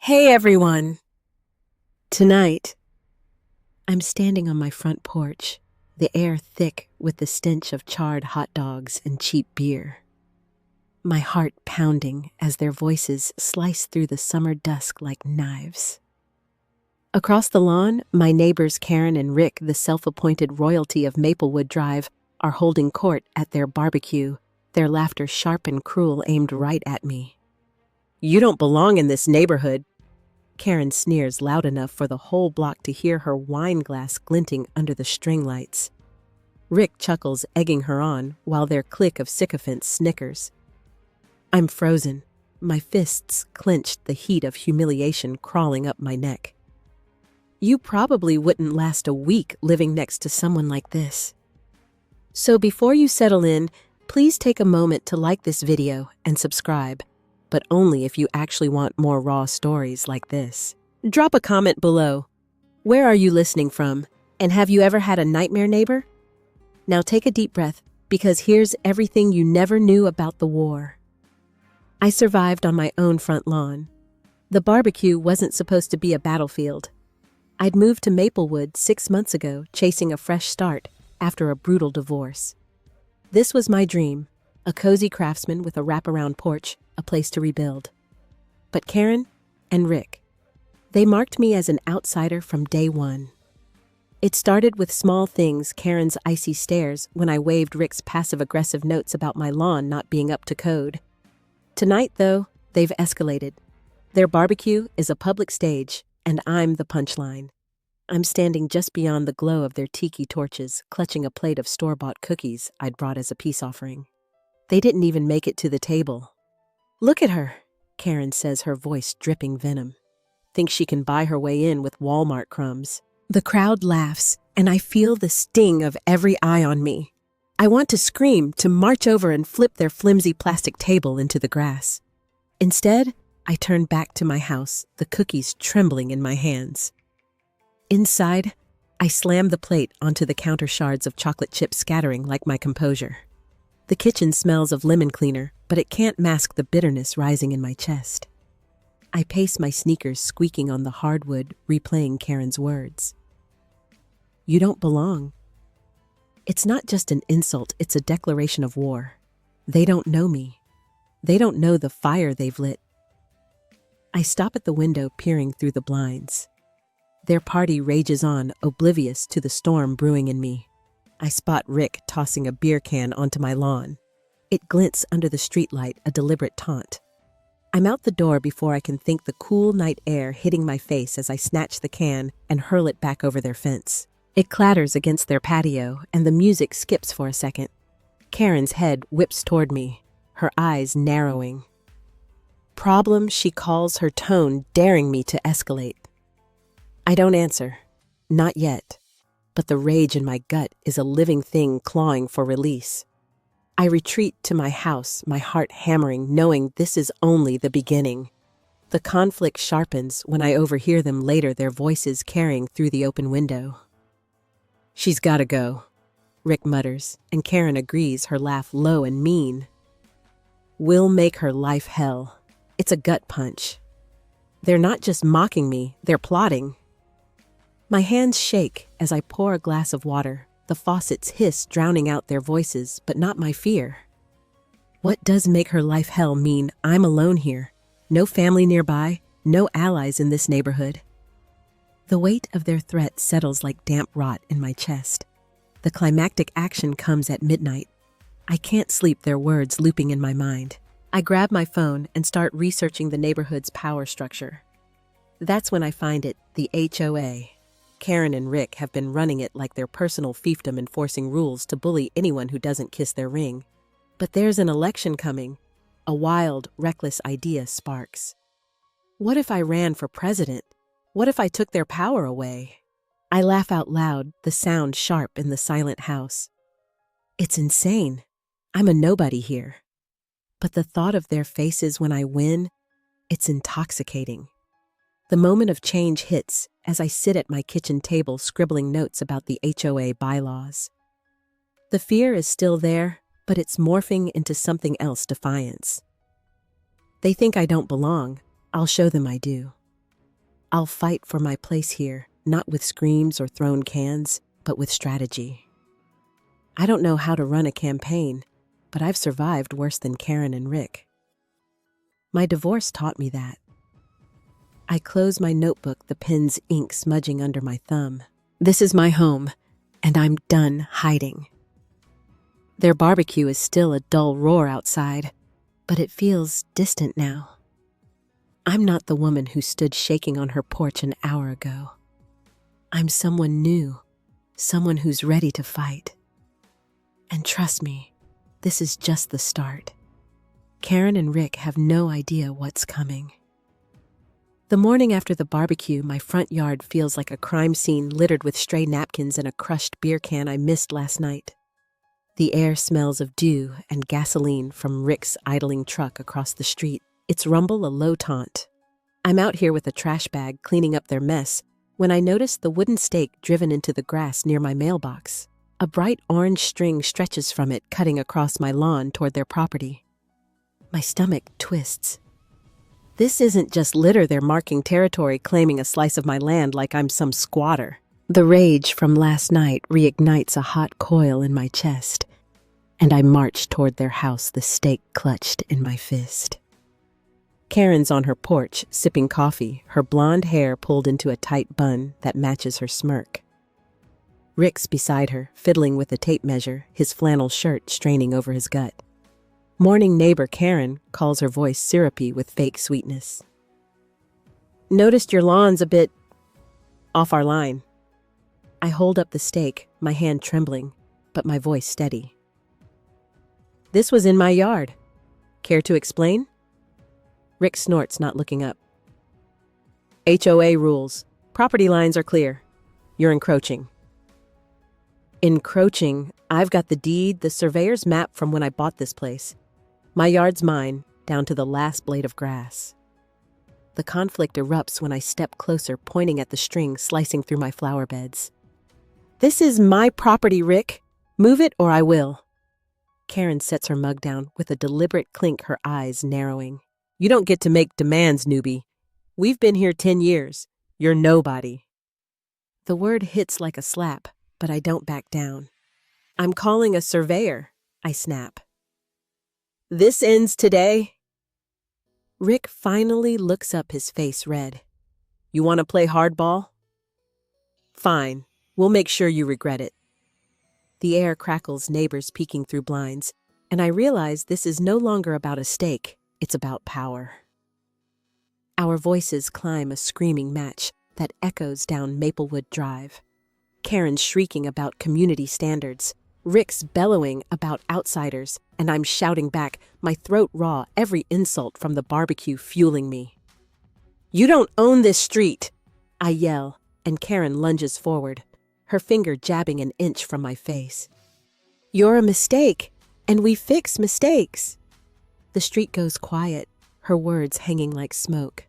Hey everyone! Tonight, I'm standing on my front porch, the air thick with the stench of charred hot dogs and cheap beer. My heart pounding as their voices slice through the summer dusk like knives. Across the lawn, my neighbors Karen and Rick, the self-appointed royalty of Maplewood Drive, are holding court at their barbecue, their laughter sharp and cruel aimed right at me. "You don't belong in this neighborhood," Karen sneers loud enough for the whole block to hear her wine glass glinting under the string lights. Rick chuckles, egging her on, while their clique of sycophants snickers. I'm frozen, my fists clenched, the heat of humiliation crawling up my neck. You probably wouldn't last a week living next to someone like this. So before you settle in, please take a moment to like this video and subscribe, but only if you actually want more raw stories like this. Drop a comment below. Where are you listening from? And have you ever had a nightmare neighbor? Now take a deep breath, because here's everything you never knew about the war. I survived on my own front lawn. The barbecue wasn't supposed to be a battlefield. I'd moved to Maplewood 6 months ago, chasing a fresh start after a brutal divorce. This was my dream, a cozy craftsman with a wraparound porch, a place to rebuild. But Karen and Rick, they marked me as an outsider from day one. It started with small things, Karen's icy stares when I waved Rick's passive-aggressive notes about my lawn not being up to code. Tonight, though, they've escalated. Their barbecue is a public stage, and I'm the punchline. I'm standing just beyond the glow of their tiki torches, clutching a plate of store-bought cookies I'd brought as a peace offering. They didn't even make it to the table. "Look at her," Karen says, her voice dripping venom. Thinks she can buy her way in with Walmart crumbs. The crowd laughs, and I feel the sting of every eye on me. I want to scream, to march over and flip their flimsy plastic table into the grass. Instead, I turn back to my house, the cookies trembling in my hands. Inside, I slam the plate onto the counter, shards of chocolate chips scattering like my composure. The kitchen smells of lemon cleaner, but it can't mask the bitterness rising in my chest. I pace my sneakers, squeaking on the hardwood, replaying Karen's words. You don't belong. It's not just an insult, it's a declaration of war. They don't know me. They don't know the fire they've lit. I stop at the window, peering through the blinds. Their party rages on, oblivious to the storm brewing in me. I spot Rick tossing a beer can onto my lawn. It glints under the streetlight, a deliberate taunt. I'm out the door before I can think, the cool night air hitting my face as I snatch the can and hurl it back over their fence. It clatters against their patio, and the music skips for a second. Karen's head whips toward me, her eyes narrowing. Problem, she calls, her tone daring me to escalate. I don't answer. Not yet. But the rage in my gut is a living thing clawing for release. I retreat to my house, my heart hammering, knowing this is only the beginning. The conflict sharpens when I overhear them later, their voices carrying through the open window. She's gotta go, Rick mutters, and Karen agrees, her laugh low and mean. We'll make her life hell. It's a gut punch. They're not just mocking me, they're plotting. My hands shake as I pour a glass of water, the faucets hiss, drowning out their voices, but not my fear. What does make her life hell mean? I'm alone here. No family nearby, no allies in this neighborhood. The weight of their threat settles like damp rot in my chest. The climactic action comes at midnight. I can't sleep, their words looping in my mind. I grab my phone and start researching the neighborhood's power structure. That's when I find it, the HOA. Karen and Rick have been running it like their personal fiefdom, enforcing rules to bully anyone who doesn't kiss their ring. But there's an election coming. A wild, reckless idea sparks. What if I ran for president? What if I took their power away? I laugh out loud, the sound sharp in the silent house. It's insane. I'm a nobody here. But the thought of their faces when I win, it's intoxicating. The moment of change hits as I sit at my kitchen table, scribbling notes about the HOA bylaws. The fear is still there, but it's morphing into something else, defiance. They think I don't belong. I'll show them I do. I'll fight for my place here, not with screams or thrown cans, but with strategy. I don't know how to run a campaign, but I've survived worse than Karen and Rick. My divorce taught me that. I close my notebook, the pen's ink smudging under my thumb. This is my home, and I'm done hiding. Their barbecue is still a dull roar outside, but it feels distant now. I'm not the woman who stood shaking on her porch an hour ago. I'm someone new, someone who's ready to fight. And trust me, this is just the start. Karen and Rick have no idea what's coming. The morning after the barbecue, my front yard feels like a crime scene littered with stray napkins and a crushed beer can I missed last night. The air smells of dew and gasoline from Rick's idling truck across the street, its rumble a low taunt. I'm out here with a trash bag cleaning up their mess when I notice the wooden stake driven into the grass near my mailbox. A bright orange string stretches from it, cutting across my lawn toward their property. My stomach twists. This isn't just litter they're marking territory, claiming a slice of my land like I'm some squatter. The rage from last night reignites a hot coil in my chest, and I march toward their house, the stake clutched in my fist. Karen's on her porch, sipping coffee, her blonde hair pulled into a tight bun that matches her smirk. Rick's beside her, fiddling with a tape measure, his flannel shirt straining over his gut. Morning neighbor Karen calls her voice syrupy with fake sweetness. Noticed your lawn's a bit off our line. I hold up the stake, my hand trembling, but my voice steady. This was in my yard. Care to explain? Rick snorts, not looking up. HOA rules. Property lines are clear. You're encroaching. Encroaching? I've got the deed, the surveyor's map from when I bought this place. My yard's mine, down to the last blade of grass. The conflict erupts when I step closer, pointing at the string slicing through my flower beds. This is my property, Rick. Move it or I will. Karen sets her mug down with a deliberate clink, her eyes narrowing. You don't get to make demands, newbie. We've been here 10 years. You're nobody. The word hits like a slap, but I don't back down. I'm calling a surveyor, I snap. This ends today. Rick finally looks up, his face red. You want to play hardball? Fine. We'll make sure you regret it. The air crackles, neighbors peeking through blinds, and I realize this is no longer about a stake, it's about power. Our voices climb a screaming match that echoes down Maplewood Drive. Karen's shrieking about community standards, Rick's bellowing about outsiders, and I'm shouting back, my throat raw, every insult from the barbecue fueling me. You don't own this street, I yell, and Karen lunges forward, her finger jabbing an inch from my face. You're a mistake, and we fix mistakes. The street goes quiet, her words hanging like smoke.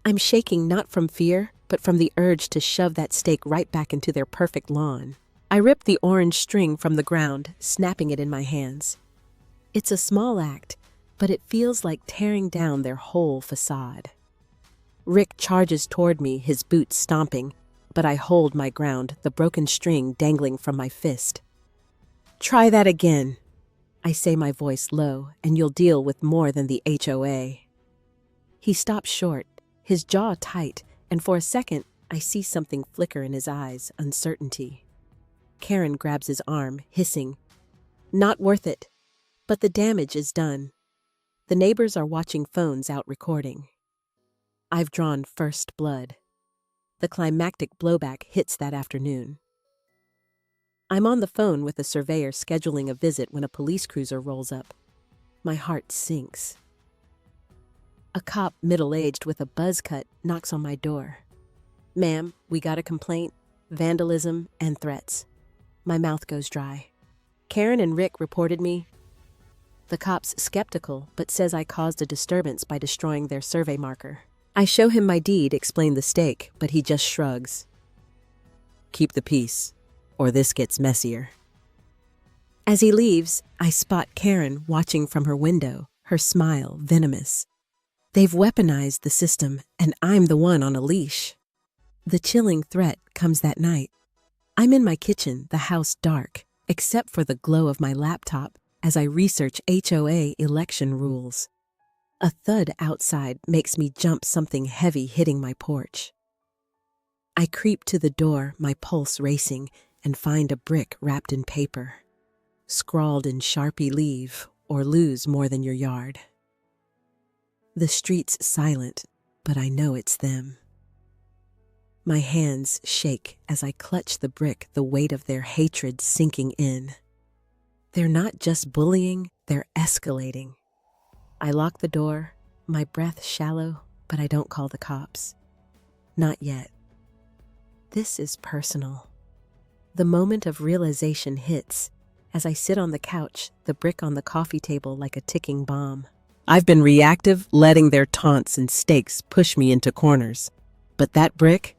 I'm shaking not from fear, but from the urge to shove that stake right back into their perfect lawn. I rip the orange string from the ground, snapping it in my hands. It's a small act, but it feels like tearing down their whole facade. Rick charges toward me, his boots stomping, but I hold my ground, the broken string dangling from my fist. Try that again, I say, my voice low, and you'll deal with more than the HOA. He stops short, his jaw tight, and for a second, I see something flicker in his eyes, uncertainty. Karen grabs his arm, hissing, Not worth it. But the damage is done. The neighbors are watching phones out recording. I've drawn first blood. The climactic blowback hits that afternoon. I'm on the phone with a surveyor scheduling a visit when a police cruiser rolls up. My heart sinks. A cop, middle-aged with a buzz cut, knocks on my door. Ma'am, we got a complaint, vandalism, and threats. My mouth goes dry. Karen and Rick reported me. The cop's skeptical, but says I caused a disturbance by destroying their survey marker. I show him my deed, explain the stake, but he just shrugs. Keep the peace, or this gets messier. As he leaves, I spot Karen watching from her window, her smile venomous. They've weaponized the system, and I'm the one on a leash. The chilling threat comes that night. I'm in my kitchen, the house dark, except for the glow of my laptop as I research HOA election rules. A thud outside makes me jump, something heavy hitting my porch. I creep to the door, my pulse racing, and find a brick wrapped in paper. Scrawled in Sharpie, leave or lose more than your yard. The street's silent, but I know it's them. My hands shake as I clutch the brick, the weight of their hatred sinking in. They're not just bullying, they're escalating. I lock the door, my breath shallow, but I don't call the cops. Not yet. This is personal. The moment of realization hits as I sit on the couch, the brick on the coffee table like a ticking bomb. I've been reactive, letting their taunts and stakes push me into corners. But that brick?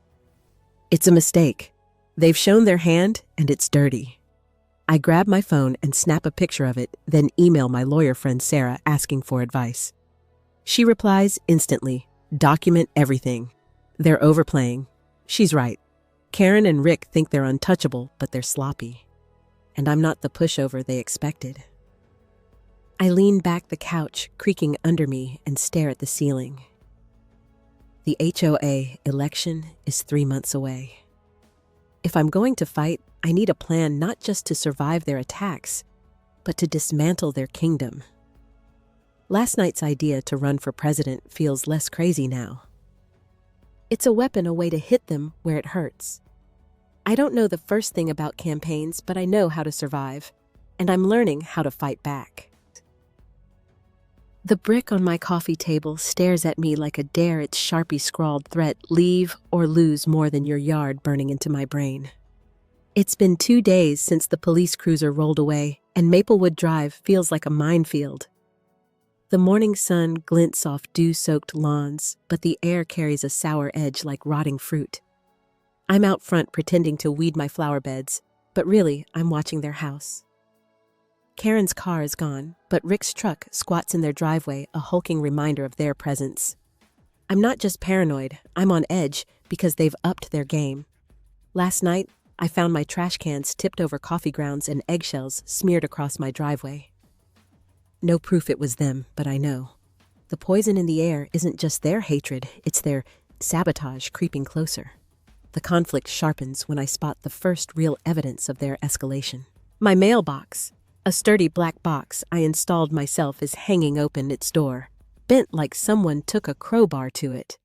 It's a mistake. They've shown their hand, and it's dirty. I grab my phone and snap a picture of it, then email my lawyer friend Sarah asking for advice. She replies instantly, document everything. They're overplaying. She's right. Karen and Rick think they're untouchable, but they're sloppy. And I'm not the pushover they expected. I lean back the couch, creaking under me, and stare at the ceiling. The HOA election is 3 months away. If I'm going to fight, I need a plan not just to survive their attacks, but to dismantle their kingdom. Last night's idea to run for president feels less crazy now. It's a weapon, a way to hit them where it hurts. I don't know the first thing about campaigns, but I know how to survive, and I'm learning how to fight back. The brick on my coffee table stares at me like a dare, its Sharpie scrawled threat, leave or lose more than your yard, burning into my brain. It's been 2 days since the police cruiser rolled away, and Maplewood Drive feels like a minefield. The morning sun glints off dew-soaked lawns, but the air carries a sour edge like rotting fruit. I'm out front pretending to weed my flower beds, but really, I'm watching their house. Karen's car is gone, but Rick's truck squats in their driveway, a hulking reminder of their presence. I'm not just paranoid, I'm on edge because they've upped their game. Last night, I found my trash cans tipped over coffee grounds and eggshells smeared across my driveway. No proof it was them, but I know. The poison in the air isn't just their hatred, it's their sabotage creeping closer. The conflict sharpens when I spot the first real evidence of their escalation. My mailbox, a sturdy black box I installed myself, is hanging open, its door, bent like someone took a crowbar to it.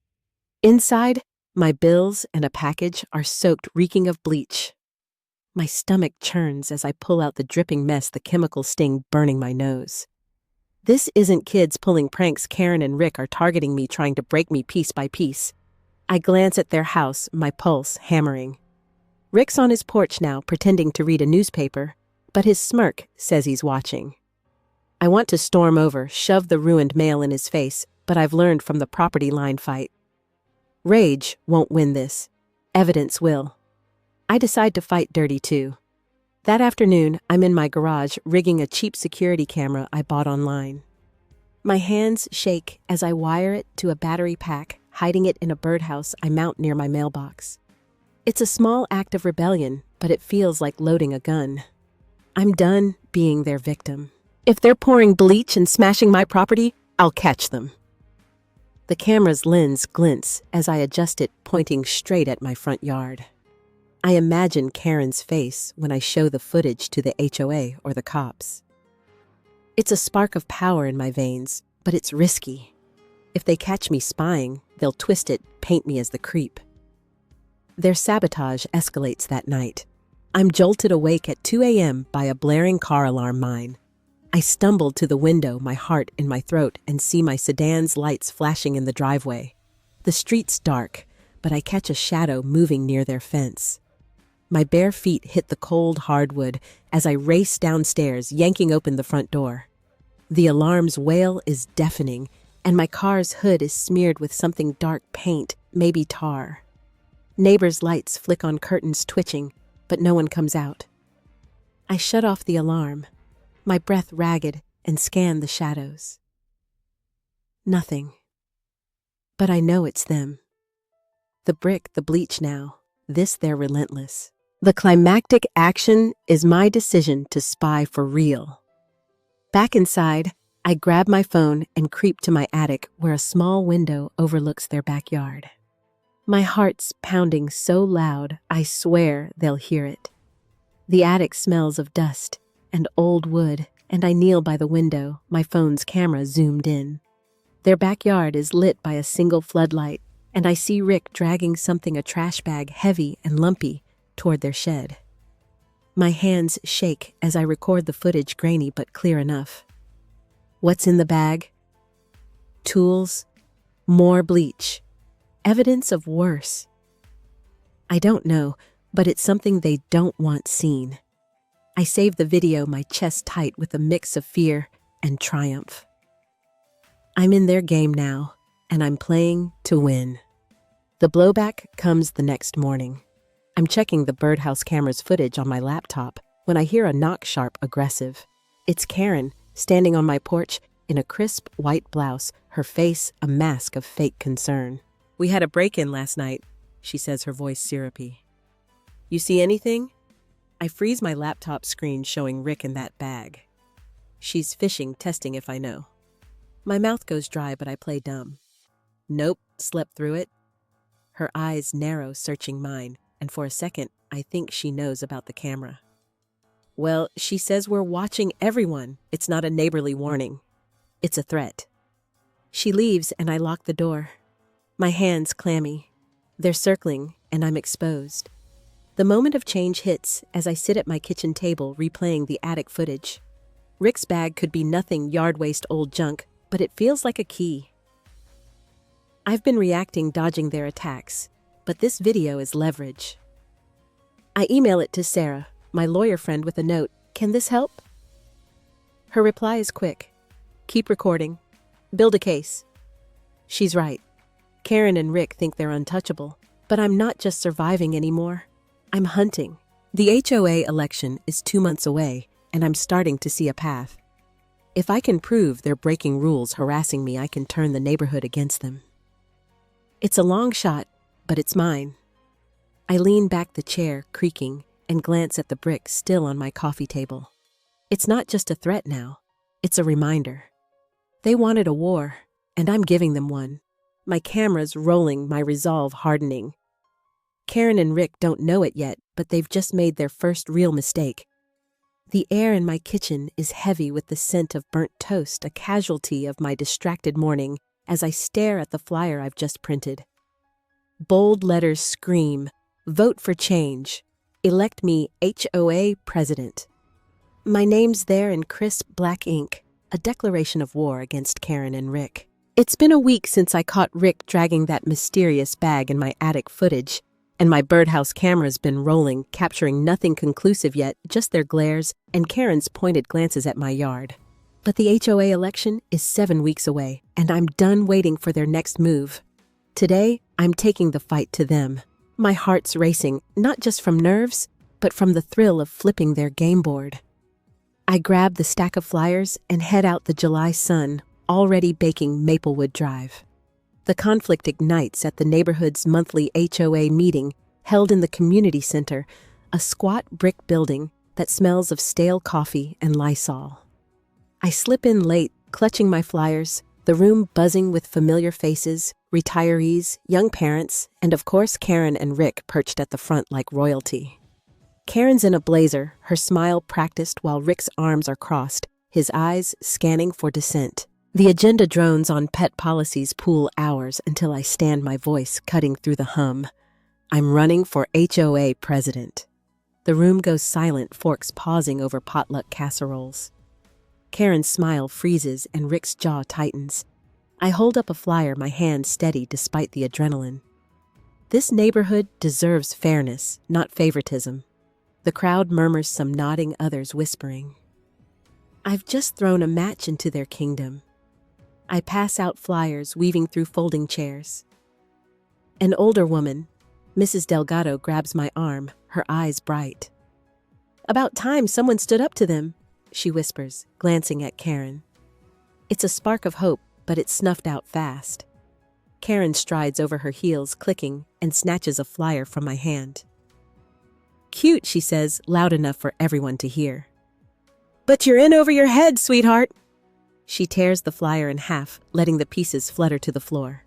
Inside, my bills and a package are soaked, reeking of bleach. My stomach churns as I pull out the dripping mess, the chemical sting burning my nose. This isn't kids pulling pranks. Karen and Rick are targeting me, trying to break me piece by piece. I glance at their house, my pulse hammering. Rick's on his porch now, pretending to read a newspaper, but his smirk says he's watching. I want to storm over, shove the ruined mail in his face, but I've learned from the property line fight. Rage won't win this. Evidence will. I decide to fight dirty too. That afternoon, I'm in my garage rigging a cheap security camera I bought online. My hands shake as I wire it to a battery pack, hiding it in a birdhouse I mount near my mailbox. It's a small act of rebellion, but it feels like loading a gun. I'm done being their victim. If they're pouring bleach and smashing my property, I'll catch them. The camera's lens glints as I adjust it, pointing straight at my front yard. I imagine Karen's face when I show the footage to the HOA or the cops. It's a spark of power in my veins, but it's risky. If they catch me spying, they'll twist it, paint me as the creep. Their sabotage escalates that night. I'm jolted awake at 2 a.m. by a blaring car alarm mine. I stumble to the window, my heart in my throat, and see my sedan's lights flashing in the driveway. The street's dark, but I catch a shadow moving near their fence. My bare feet hit the cold hardwood as I race downstairs, yanking open the front door. The alarm's wail is deafening, and my car's hood is smeared with something dark paint, maybe tar. Neighbors' lights flick on, curtains twitching, but no one comes out. I shut off the alarm, my breath ragged, and scan the shadows. Nothing. But I know it's them. The brick, the bleach now. This they're relentless. The climactic action is my decision to spy for real. Back inside, I grab my phone and creep to my attic where a small window overlooks their backyard. My heart's pounding so loud, I swear they'll hear it. The attic smells of dust and old wood, and I kneel by the window, my phone's camera zoomed in. Their backyard is lit by a single floodlight, and I see Rick dragging something, a trash bag heavy and lumpy, toward their shed. My hands shake as I record the footage, grainy but clear enough. What's in the bag? Tools, more bleach, evidence of worse. I don't know, but it's something they don't want seen. I save the video, my chest tight with a mix of fear and triumph. I'm in their game now, and I'm playing to win. The blowback comes the next morning. I'm checking the birdhouse camera's footage on my laptop when I hear a knock, sharp, aggressive. It's Karen, standing on my porch in a crisp white blouse, her face a mask of fake concern. "We had a break-in last night," she says, her voice syrupy. "You see anything?" I freeze my laptop screen, showing Rick in that bag. She's fishing, testing if I know. My mouth goes dry, but I play dumb. "Nope, slept through it." Her eyes narrow, searching mine, and for a second, I think she knows about the camera. "Well, she says we're watching everyone. It's not a neighborly warning. It's a threat." She leaves, and I lock the door. My hands clammy. They're circling, and I'm exposed. The moment of change hits as I sit at my kitchen table replaying the attic footage. Rick's bag could be nothing, yard waste old junk, but it feels like a key. I've been reacting, dodging their attacks, but this video is leverage. I email it to Sarah, my lawyer friend, with a note. "Can this help?" Her reply is quick. "Keep recording. Build a case." She's right. Karen and Rick think they're untouchable, but I'm not just surviving anymore. I'm hunting. The HOA election is 2 months away, and I'm starting to see a path. If I can prove they're breaking rules, harassing me, I can turn the neighborhood against them. It's a long shot, but it's mine. I lean back, the chair creaking, and glance at the brick still on my coffee table. It's not just a threat now, it's a reminder. They wanted a war, and I'm giving them one. My camera's rolling, my resolve hardening. Karen and Rick don't know it yet, but they've just made their first real mistake. The air in my kitchen is heavy with the scent of burnt toast, a casualty of my distracted morning, as I stare at the flyer I've just printed. Bold letters scream, "Vote for change. Elect me HOA president." My name's there in crisp black ink, a declaration of war against Karen and Rick. It's been a week since I caught Rick dragging that mysterious bag in my attic footage, and my birdhouse camera's been rolling, capturing nothing conclusive yet, just their glares and Karen's pointed glances at my yard. But the HOA election is 7 weeks away, and I'm done waiting for their next move. Today, I'm taking the fight to them. My heart's racing, not just from nerves, but from the thrill of flipping their game board. I grab the stack of flyers and head out, the July sun already baking Maplewood Drive. The conflict ignites at the neighborhood's monthly HOA meeting held in the community center, a squat brick building that smells of stale coffee and Lysol. I slip in late, clutching my flyers, the room buzzing with familiar faces, retirees, young parents, and of course Karen and Rick perched at the front like royalty. Karen's in a blazer, her smile practiced while Rick's arms are crossed, his eyes scanning for dissent. The agenda drones on pet policies pool hours until I stand, my voice cutting through the hum. I'm running for HOA president. The room goes silent, forks pausing over potluck casseroles. Karen's smile freezes and Rick's jaw tightens. I hold up a flyer, my hand steady despite the adrenaline. This neighborhood deserves fairness, not favoritism. The crowd murmurs, some nodding, others whispering. I've just thrown a match into their kingdom. I pass out flyers, weaving through folding chairs. An older woman, Mrs. Delgado, grabs my arm, her eyes bright. "About time someone stood up to them," she whispers, glancing at Karen. It's a spark of hope, but it's snuffed out fast. Karen strides over her heels, clicking, and snatches a flyer from my hand. "Cute," she says, loud enough for everyone to hear. "But you're in over your head, sweetheart." She tears the flyer in half, letting the pieces flutter to the floor.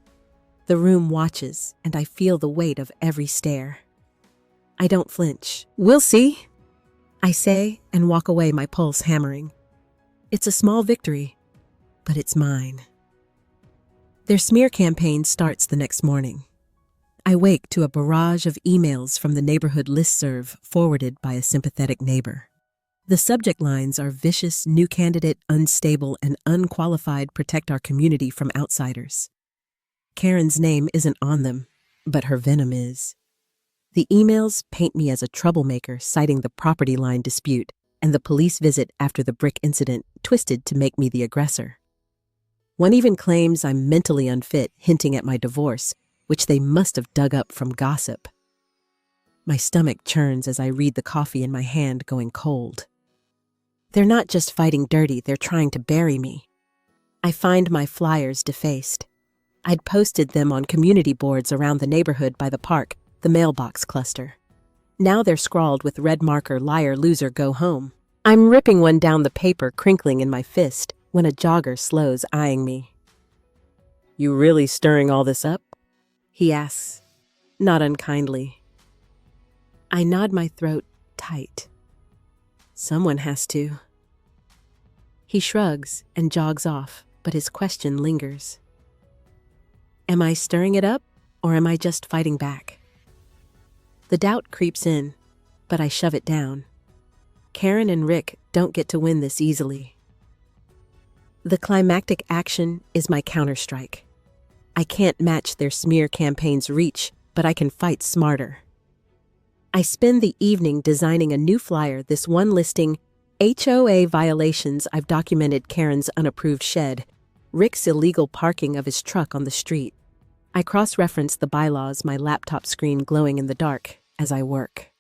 The room watches, and I feel the weight of every stare. I don't flinch. "We'll see," I say, and walk away, my pulse hammering. It's a small victory, but it's mine. Their smear campaign starts the next morning. I wake to a barrage of emails from the neighborhood listserv forwarded by a sympathetic neighbor. The subject lines are vicious, new candidate, unstable, and unqualified, protect our community from outsiders. Karen's name isn't on them, but her venom is. The emails paint me as a troublemaker, citing the property line dispute and the police visit after the brick incident, twisted to make me the aggressor. One even claims I'm mentally unfit, hinting at my divorce, which they must have dug up from gossip. My stomach churns as I read the coffee in my hand going cold. They're not just fighting dirty, they're trying to bury me. I find my flyers defaced. I'd posted them on community boards around the neighborhood by the park, the mailbox cluster. Now they're scrawled with red marker, "Liar, loser, go home." I'm ripping one down the paper, crinkling in my fist, when a jogger slows, eyeing me. "You really stirring all this up?" he asks, not unkindly. I nod, my throat tight. Someone has to. He shrugs and jogs off, but his question lingers. Am I stirring it up, or am I just fighting back? The doubt creeps in, but I shove it down. Karen and Rick don't get to win this easily. The climactic action is my counterstrike. I can't match their smear campaign's reach, but I can fight smarter. I spend the evening designing a new flyer, this one listing HOA violations. I've documented Karen's unapproved shed, Rick's illegal parking of his truck on the street. I cross-reference the bylaws, my laptop screen glowing in the dark, as I work.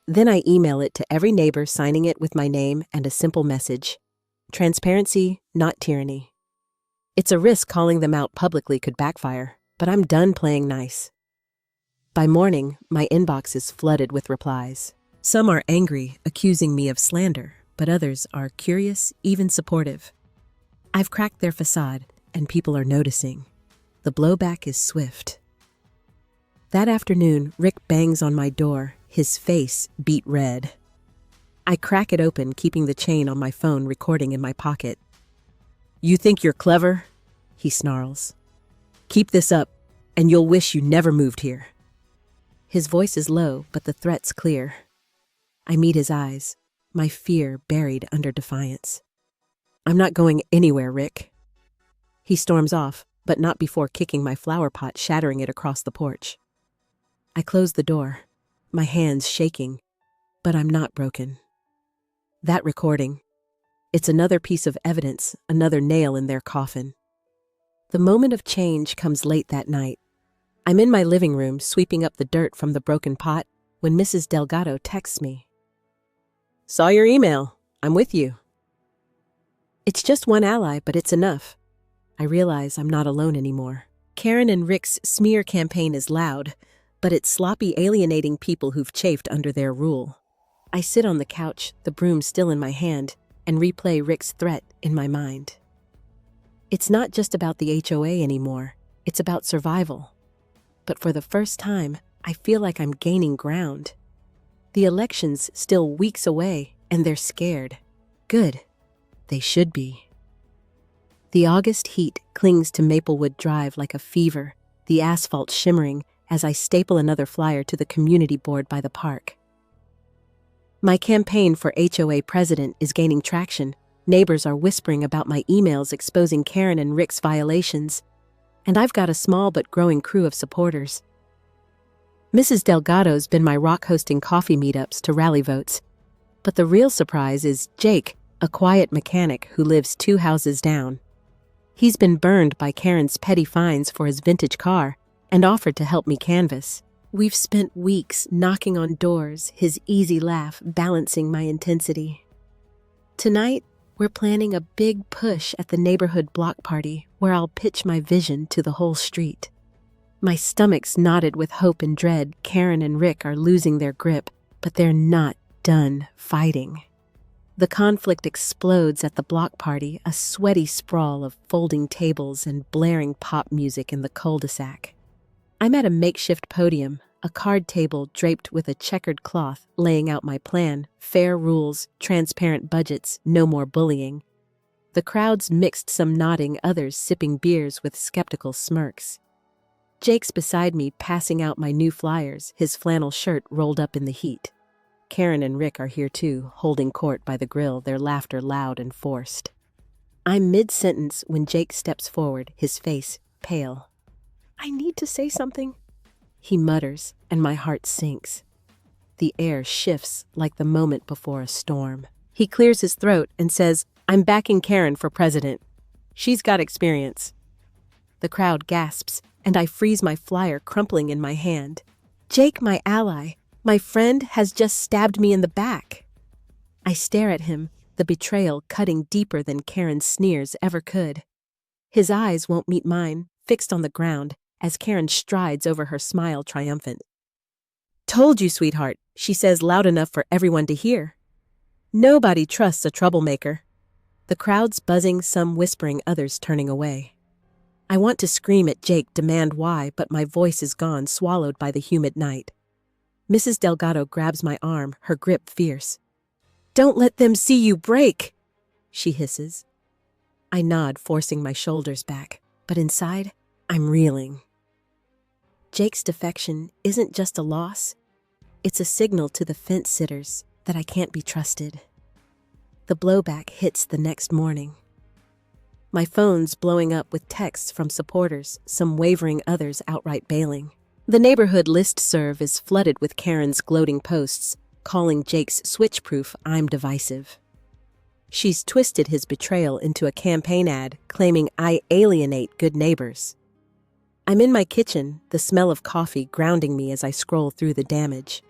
Then I email it to every neighbor, signing it with my name and a simple message. Transparency, not tyranny. It's a risk calling them out publicly could backfire, but I'm done playing nice. By morning, my inbox is flooded with replies. Some are angry, accusing me of slander, but others are curious, even supportive. I've cracked their facade, and people are noticing. The blowback is swift. That afternoon, Rick bangs on my door, his face beet red. I crack it open, keeping the chain on my phone recording in my pocket. "You think you're clever?" he snarls. "Keep this up, and you'll wish you never moved here." His voice is low, but the threat's clear. I meet his eyes, my fear buried under defiance. "I'm not going anywhere, Rick." He storms off, but not before kicking my flower pot, shattering it across the porch. I close the door, my hands shaking, but I'm not broken. That recording, it's another piece of evidence, another nail in their coffin. The moment of change comes late that night. I'm in my living room, sweeping up the dirt from the broken pot, when Mrs. Delgado texts me. "Saw your email. I'm with you." It's just one ally, but it's enough. I realize I'm not alone anymore. Karen and Rick's smear campaign is loud, but it's sloppy, alienating people who've chafed under their rule. I sit on the couch, the broom still in my hand, and replay Rick's threat in my mind. It's not just about the HOA anymore. It's about survival. But for the first time, I feel like I'm gaining ground. The election's still weeks away, and they're scared. Good. They should be. The August heat clings to Maplewood Drive like a fever, the asphalt shimmering as I staple another flyer to the community board by the park. My campaign for HOA president is gaining traction. Neighbors are whispering about my emails exposing Karen and Rick's violations, and I've got a small but growing crew of supporters. Mrs. Delgado's been my rock, hosting coffee meetups to rally votes. But the real surprise is Jake, a quiet mechanic who lives 2 houses down. He's been burned by Karen's petty fines for his vintage car and offered to help me canvass. We've spent weeks knocking on doors, his easy laugh balancing my intensity. Tonight, we're planning a big push at the neighborhood block party where I'll pitch my vision to the whole street. My stomach's knotted with hope and dread. Karen and Rick are losing their grip, but they're not done fighting. The conflict explodes at the block party, a sweaty sprawl of folding tables and blaring pop music in the cul-de-sac. I'm at a makeshift podium, a card table draped with a checkered cloth, laying out my plan: fair rules, transparent budgets, no more bullying. The crowd's mixed, some nodding, others sipping beers with skeptical smirks. Jake's beside me, passing out my new flyers, his flannel shirt rolled up in the heat. Karen and Rick are here too, holding court by the grill, their laughter loud and forced. I'm mid-sentence when Jake steps forward, his face pale. "I need to say something," he mutters, and my heart sinks. The air shifts like the moment before a storm. He clears his throat and says, "I'm backing Karen for president. She's got experience." The crowd gasps, and I freeze, my flyer crumpling in my hand. Jake, my ally, my friend, has just stabbed me in the back. I stare at him, the betrayal cutting deeper than Karen's sneers ever could. His eyes won't meet mine, fixed on the ground, as Karen strides over her smile triumphant. "Told you, sweetheart," she says loud enough for everyone to hear. Nobody trusts a troublemaker. The crowd's buzzing, some whispering, others turning away. I want to scream at Jake, demand why, but my voice is gone, swallowed by the humid night. Mrs. Delgado grabs my arm, her grip fierce. "Don't let them see you break," she hisses. I nod, forcing my shoulders back, but inside, I'm reeling. Jake's defection isn't just a loss. It's a signal to the fence sitters that I can't be trusted. The blowback hits the next morning. My phone's blowing up with texts from supporters, some wavering, others outright bailing. The neighborhood listserv is flooded with Karen's gloating posts, calling Jake's switch-proof "I'm divisive." She's twisted his betrayal into a campaign ad claiming I alienate good neighbors. I'm in my kitchen, the smell of coffee grounding me as I scroll through the damage.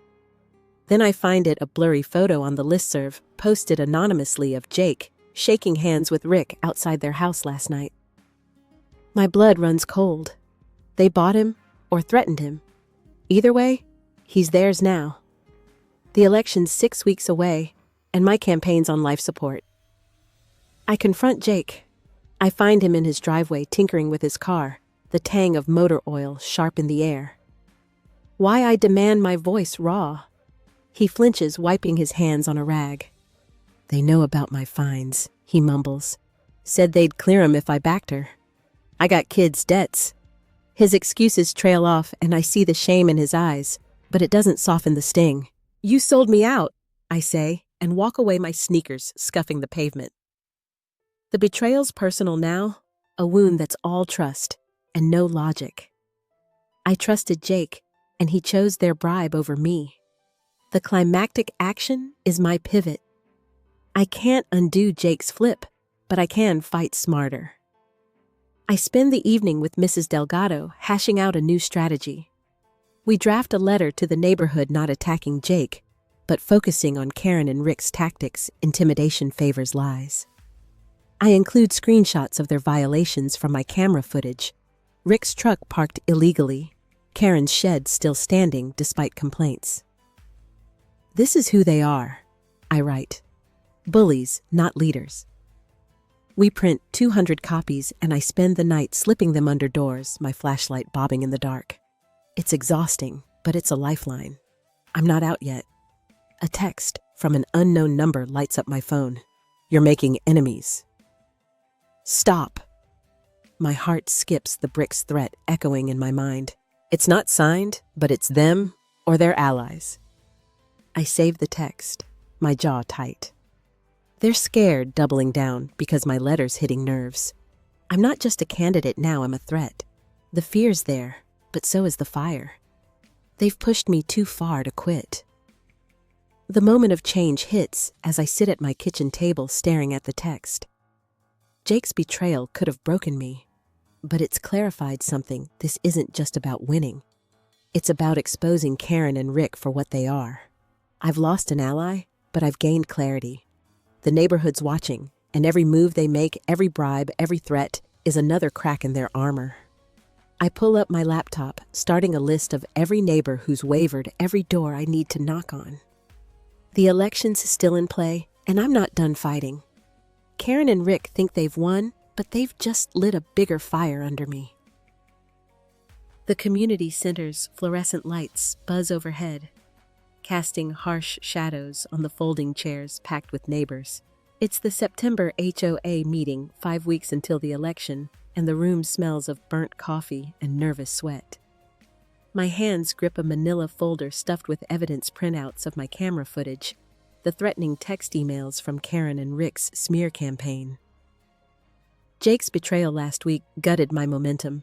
Then I find it, a blurry photo on the listserv, posted anonymously, of Jake shaking hands with Rick outside their house last night. My blood runs cold. They bought him or threatened him. Either way, he's theirs now. The election's 6 weeks away, and my campaign's on life support. I confront Jake. I find him in his driveway, tinkering with his car, the tang of motor oil sharp in the air. Why I demand my voice raw. He flinches, wiping his hands on a rag. "They know about my fines," he mumbles. "Said they'd clear 'em if I backed her. I got kids' debts." His excuses trail off, and I see the shame in his eyes, but it doesn't soften the sting. "You sold me out," I say, and walk away, my sneakers scuffing the pavement. The betrayal's personal now, a wound that's all trust and no logic. I trusted Jake, and he chose their bribe over me. The climactic action is my pivot. I can't undo Jake's flip, but I can fight smarter. I spend the evening with Mrs. Delgado, hashing out a new strategy. We draft a letter to the neighborhood, not attacking Jake, but focusing on Karen and Rick's tactics. Intimidation favors lies. I include screenshots of their violations from my camera footage. Rick's truck parked illegally, Karen's shed still standing despite complaints. "This is who they are," I write. "Bullies, not leaders." We print 200 copies, and I spend the night slipping them under doors, my flashlight bobbing in the dark. It's exhausting, but it's a lifeline. I'm not out yet. A text from an unknown number lights up my phone. "You're making enemies." Stop. My heart skips, the brick's threat echoing in my mind. It's not signed, but it's them or their allies. I save the text, my jaw tight. They're scared, doubling down, because my letter's hitting nerves. I'm not just a candidate now, I'm a threat. The fear's there, but so is the fire. They've pushed me too far to quit. The moment of change hits as I sit at my kitchen table staring at the text. Jake's betrayal could have broken me, but it's clarified something. This isn't just about winning. It's about exposing Karen and Rick for what they are. I've lost an ally, but I've gained clarity. The neighborhood's watching, and every move they make, every bribe, every threat, is another crack in their armor. I pull up my laptop, starting a list of every neighbor who's wavered, every door I need to knock on. The election's still in play, and I'm not done fighting. Karen and Rick think they've won, but they've just lit a bigger fire under me. The community center's fluorescent lights buzz overhead, casting harsh shadows on the folding chairs packed with neighbors. It's the September HOA meeting, 5 weeks until the election, and the room smells of burnt coffee and nervous sweat. My hands grip a manila folder stuffed with evidence printouts of my camera footage, the threatening text emails from Karen and Rick's smear campaign. Jake's betrayal last week gutted my momentum,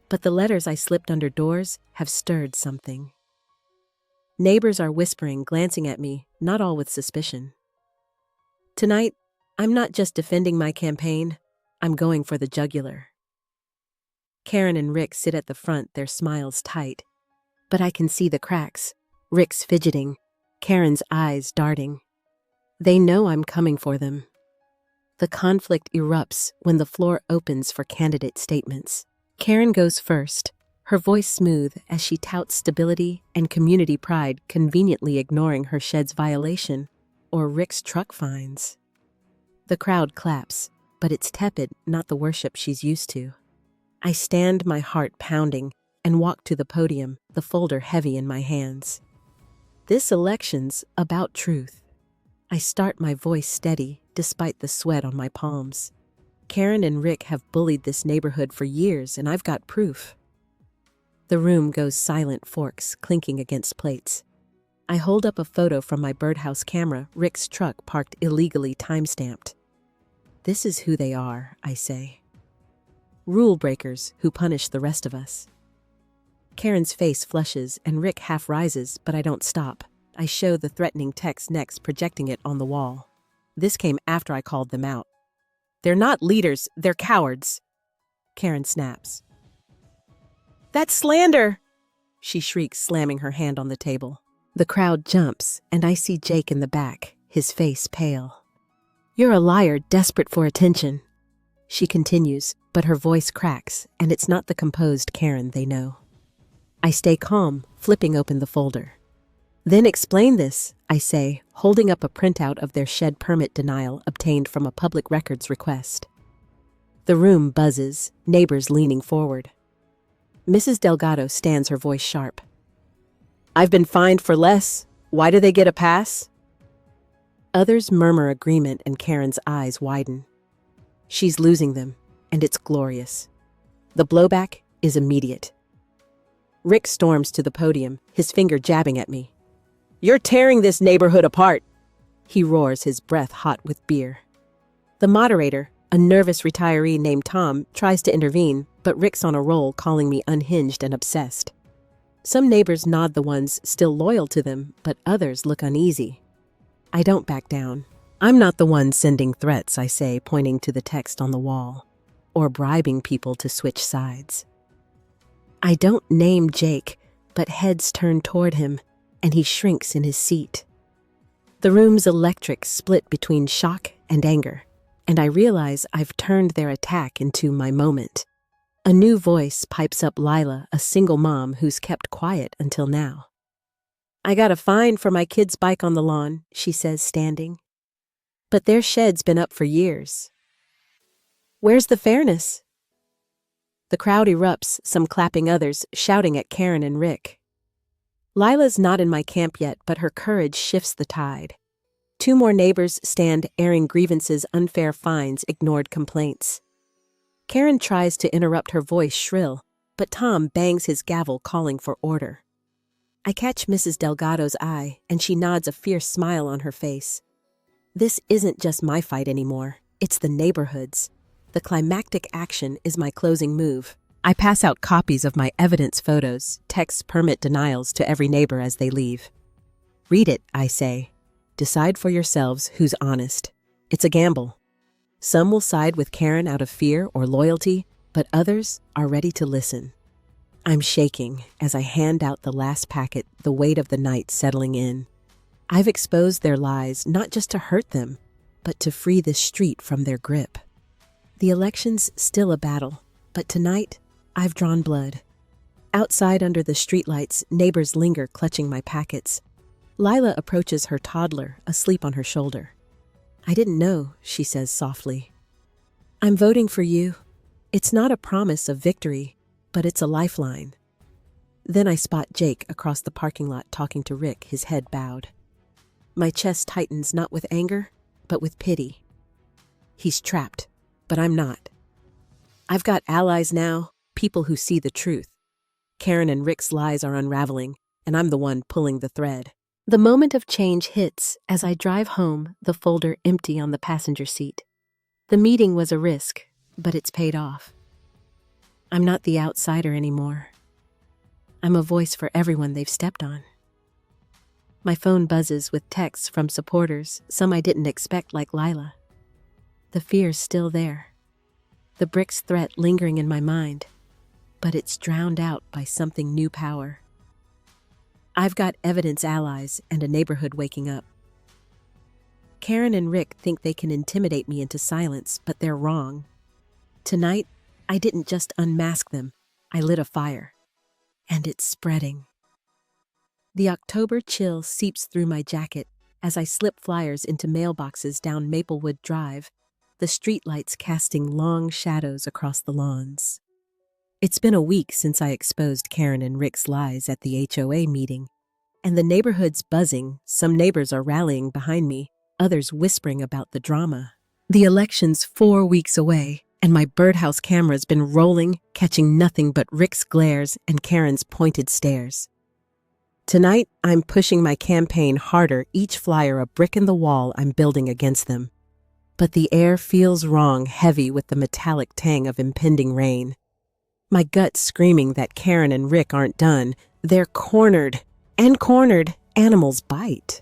but the letters I slipped under doors have stirred something. Neighbors are whispering, glancing at me, not all with suspicion. Tonight, I'm not just defending my campaign, I'm going for the jugular. Karen and Rick sit at the front, their smiles tight, but I can see the cracks, Rick's fidgeting, Karen's eyes darting. They know I'm coming for them. The conflict erupts when the floor opens for candidate statements. Karen goes first, her voice smooth as she touts stability and community pride, conveniently ignoring her shed's violation or Rick's truck fines. The crowd claps, but it's tepid, not the worship she's used to. I stand, my heart pounding, and walk to the podium, the folder heavy in my hands. This election's about truth. I start, my voice steady, despite the sweat on my palms. Karen and Rick have bullied this neighborhood for years, and I've got proof. The room goes silent, forks clinking against plates. I hold up a photo from my birdhouse camera, Rick's truck parked illegally, time-stamped. This is who they are, I say. Rule breakers who punish the rest of us. Karen's face flushes and Rick half rises, but I don't stop. I show the threatening text next, projecting it on the wall. This came after I called them out. They're not leaders, they're cowards. Karen snaps. That's slander, she shrieks, slamming her hand on the table. The crowd jumps, and I see Jake in the back, his face pale. You're a liar, desperate for attention, she continues, but her voice cracks, and it's not the composed Karen they know. I stay calm, flipping open the folder. Then explain this, I say, holding up a printout of their shed permit denial obtained from a public records request. The room buzzes, neighbors leaning forward. Mrs. Delgado stands, her voice sharp. I've been fined for less. Why do they get a pass? Others murmur agreement, and Karen's eyes widen. She's losing them, and it's glorious. The blowback is immediate. Rick storms to the podium, his finger jabbing at me. You're tearing this neighborhood apart, he roars, his breath hot with beer. The moderator, a nervous retiree named Tom, tries to intervene, but Rick's on a roll, calling me unhinged and obsessed. Some neighbors nod, the ones still loyal to them, but others look uneasy. I don't back down. I'm not the one sending threats, I say, pointing to the text on the wall, or bribing people to switch sides. I don't name Jake, but heads turn toward him, and he shrinks in his seat. The room's electric split between shock and anger, and I realize I've turned their attack into my moment. A new voice pipes up, Lila, a single mom who's kept quiet until now. I got a fine for my kid's bike on the lawn, she says, standing. But their shed's been up for years. Where's the fairness? The crowd erupts, some clapping, others shouting at Karen and Rick. Lila's not in my camp yet, but her courage shifts the tide. 2 more neighbors stand, airing grievances, unfair fines, ignored complaints. Karen tries to interrupt, her voice shrill, but Tom bangs his gavel, calling for order. I catch Mrs. Delgado's eye, and she nods, a fierce smile on her face. This isn't just my fight anymore, it's the neighborhood's. The climactic action is my closing move. I pass out copies of my evidence photos, text permit denials to every neighbor as they leave. Read it, I say. Decide for yourselves who's honest. It's a gamble. Some will side with Karen out of fear or loyalty, but others are ready to listen. I'm shaking as I hand out the last packet, the weight of the night settling in. I've exposed their lies, not just to hurt them, but to free the street from their grip. The election's still a battle, but tonight, I've drawn blood. Outside under the streetlights, neighbors linger clutching my packets. Lila approaches her toddler, asleep on her shoulder. I didn't know, she says softly. I'm voting for you. It's not a promise of victory, but it's a lifeline. Then I spot Jake across the parking lot talking to Rick, his head bowed. My chest tightens not with anger, but with pity. He's trapped, but I'm not. I've got allies now, people who see the truth. Karen and Rick's lies are unraveling, and I'm the one pulling the thread. The moment of change hits as I drive home, the folder empty on the passenger seat. The meeting was a risk, but it's paid off. I'm not the outsider anymore. I'm a voice for everyone they've stepped on. My phone buzzes with texts from supporters, some I didn't expect like Lila. The fear's still there. The brick's threat lingering in my mind, but it's drowned out by something new power. I've got evidence allies and a neighborhood waking up. Karen and Rick think they can intimidate me into silence, but they're wrong. Tonight, I didn't just unmask them, I lit a fire. And it's spreading. The October chill seeps through my jacket as I slip flyers into mailboxes down Maplewood Drive, the streetlights casting long shadows across the lawns. It's been a week since I exposed Karen and Rick's lies at the HOA meeting, and the neighborhood's buzzing. Some neighbors are rallying behind me, others whispering about the drama. The election's 4 weeks away, and my birdhouse camera's been rolling, catching nothing but Rick's glares and Karen's pointed stares. Tonight, I'm pushing my campaign harder, each flyer a brick in the wall I'm building against them. But the air feels wrong, heavy with the metallic tang of impending rain. My gut's screaming that Karen and Rick aren't done. They're cornered, and cornered, animals bite.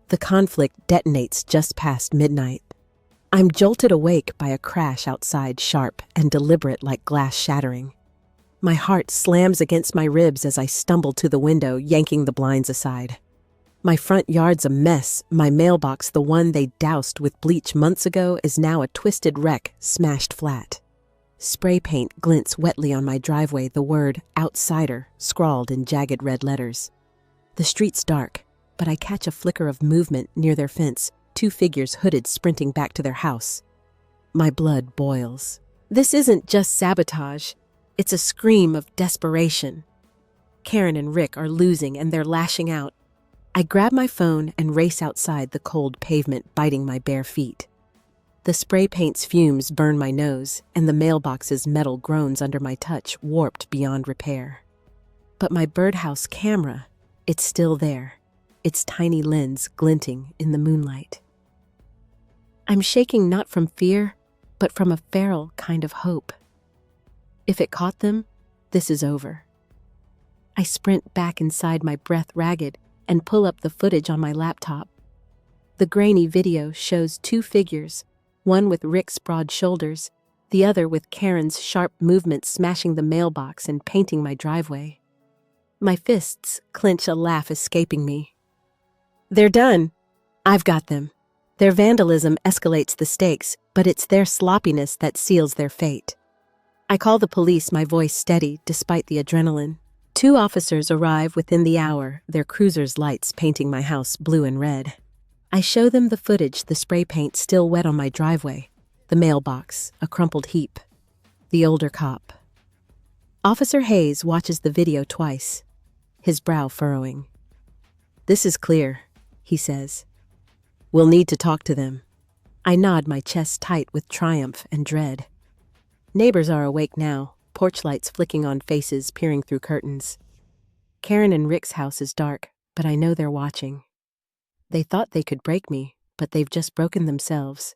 The conflict detonates just past midnight. I'm jolted awake by a crash outside, sharp and deliberate like glass shattering. My heart slams against my ribs as I stumble to the window, yanking the blinds aside. My front yard's a mess. My mailbox, the one they doused with bleach months ago, is now a twisted wreck, smashed flat. Spray paint glints wetly on my driveway, the word outsider scrawled in jagged red letters. The street's dark, but I catch a flicker of movement near their fence, 2 figures hooded sprinting back to their house. My blood boils. This isn't just sabotage, it's a scream of desperation. Karen and Rick are losing and they're lashing out. I grab my phone and race outside, the cold pavement biting my bare feet. The spray paint's fumes burn my nose, and the mailbox's metal groans under my touch, warped beyond repair. But my birdhouse camera, it's still there, its tiny lens glinting in the moonlight. I'm shaking not from fear, but from a feral kind of hope. If it caught them, this is over. I sprint back inside, my breath ragged, and pull up the footage on my laptop. The grainy video shows 2 figures, one with Rick's broad shoulders, the other with Karen's sharp movements smashing the mailbox and painting my driveway. My fists clench, a laugh escaping me. They're done. I've got them. Their vandalism escalates the stakes, but it's their sloppiness that seals their fate. I call the police, my voice steady despite the adrenaline. 2 officers arrive within the hour, their cruiser's lights painting my house blue and red. I show them the footage, the spray paint still wet on my driveway, the mailbox, a crumpled heap. The older cop. Officer Hayes watches the video twice, his brow furrowing. This is clear, he says. We'll need to talk to them. I nod, my chest tight with triumph and dread. Neighbors are awake now, porch lights flicking on faces peering through curtains. Karen and Rick's house is dark, but I know they're watching. They thought they could break me, but they've just broken themselves.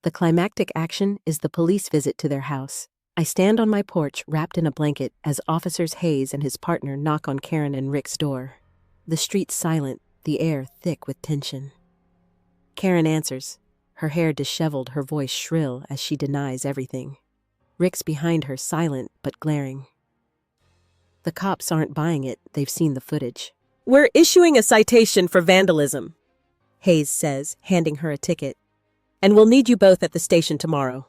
The climactic action is the police visit to their house. I stand on my porch wrapped in a blanket as Officers Hayes and his partner knock on Karen and Rick's door. The street's silent, the air thick with tension. Karen answers, her hair disheveled, her voice shrill as she denies everything. Rick's behind her, silent but glaring. The cops aren't buying it, they've seen the footage. We're issuing a citation for vandalism, Hayes says, handing her a ticket. And we'll need you both at the station tomorrow.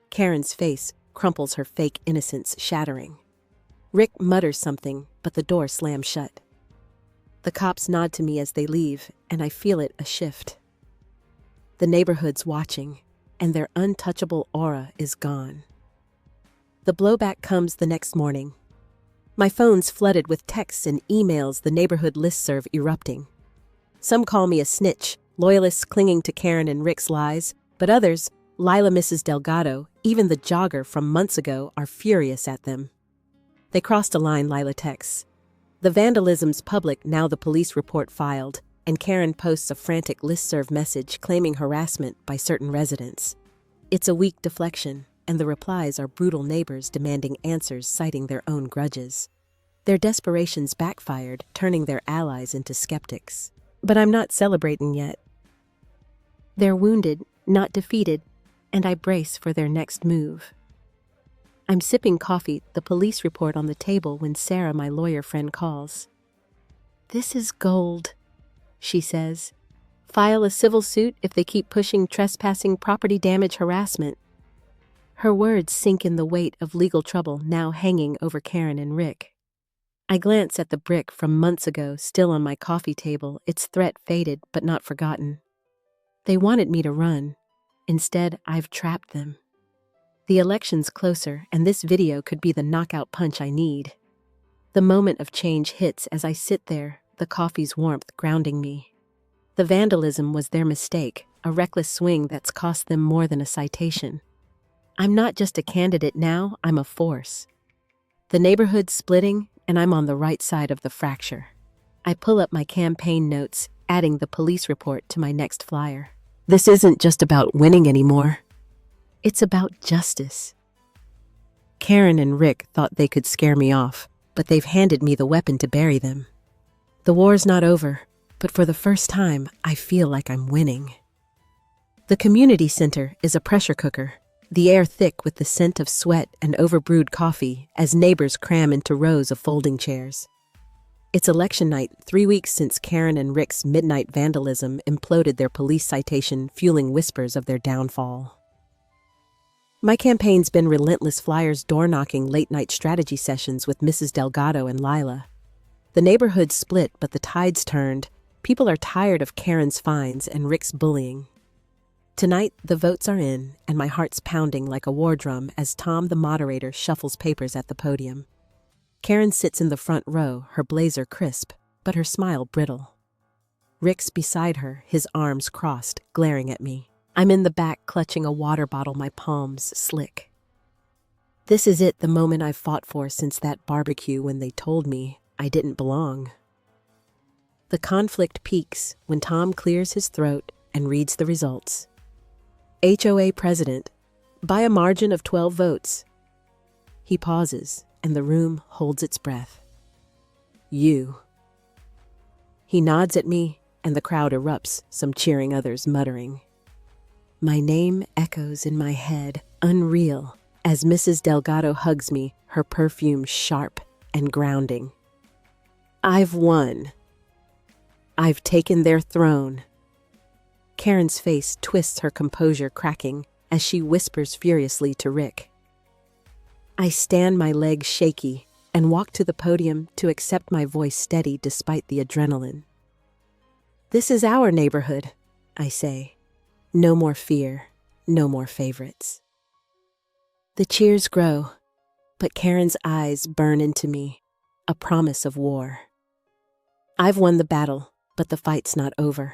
Karen's face crumples her fake innocence, shattering. Rick mutters something, but the door slams shut. The cops nod to me as they leave, and I feel it a shift. The neighborhood's watching, and their untouchable aura is gone. The blowback comes the next morning. My phone's flooded with texts and emails, the neighborhood listserv erupting. Some call me a snitch, loyalists clinging to Karen and Rick's lies, but others, Lila Mrs. Delgado, even the jogger from months ago, are furious at them. They crossed a line, Lila texts. The vandalism's public, now the police report filed, and Karen posts a frantic listserv message claiming harassment by certain residents. It's a weak deflection, and the replies are brutal neighbors demanding answers, citing their own grudges. Their desperation's backfired, turning their allies into skeptics. But I'm not celebrating yet. They're wounded, not defeated, and I brace for their next move. I'm sipping coffee, the police report on the table, when Sarah, my lawyer friend, calls. "This is gold," she says. "File a civil suit if they keep pushing trespassing, property damage, harassment." Her words sink in the weight of legal trouble now hanging over Karen and Rick. I glance at the brick from months ago, still on my coffee table, its threat faded but not forgotten. They wanted me to run. Instead, I've trapped them. The election's closer, and this video could be the knockout punch I need. The moment of change hits as I sit there, the coffee's warmth grounding me. The vandalism was their mistake, a reckless swing that's cost them more than a citation. I'm not just a candidate now, I'm a force. The neighborhood's splitting, and I'm on the right side of the fracture. I pull up my campaign notes, adding the police report to my next flyer. This isn't just about winning anymore. It's about justice. Karen and Rick thought they could scare me off, but they've handed me the weapon to bury them. The war's not over, but for the first time, I feel like I'm winning. The community center is a pressure cooker, the air thick with the scent of sweat and overbrewed coffee as neighbors cram into rows of folding chairs. It's election night, 3 weeks since Karen and Rick's midnight vandalism imploded their police citation, fueling whispers of their downfall. My campaign's been relentless flyers, door-knocking, late-night strategy sessions with Mrs. Delgado and Lila. The neighborhood split, but the tide's turned. People are tired of Karen's fines and Rick's bullying. Tonight, the votes are in, and my heart's pounding like a war drum as Tom, the moderator, shuffles papers at the podium. Karen sits in the front row, her blazer crisp, but her smile brittle. Rick's beside her, his arms crossed, glaring at me. I'm in the back, clutching a water bottle, my palms slick. This is it, the moment I've fought for since that barbecue when they told me I didn't belong. The conflict peaks when Tom clears his throat and reads the results. HOA president, by a margin of 12 votes. He pauses, and the room holds its breath. You. He nods at me, and the crowd erupts, some cheering, others muttering. My name echoes in my head, unreal, as Mrs. Delgado hugs me, her perfume sharp and grounding. I've won. I've taken their throne. Karen's face twists, her composure cracking, as she whispers furiously to Rick. I stand, my legs shaky, and walk to the podium to accept my voice steady despite the adrenaline. This is our neighborhood, I say. No more fear, no more favorites. The cheers grow, but Karen's eyes burn into me, a promise of war. I've won the battle, but the fight's not over.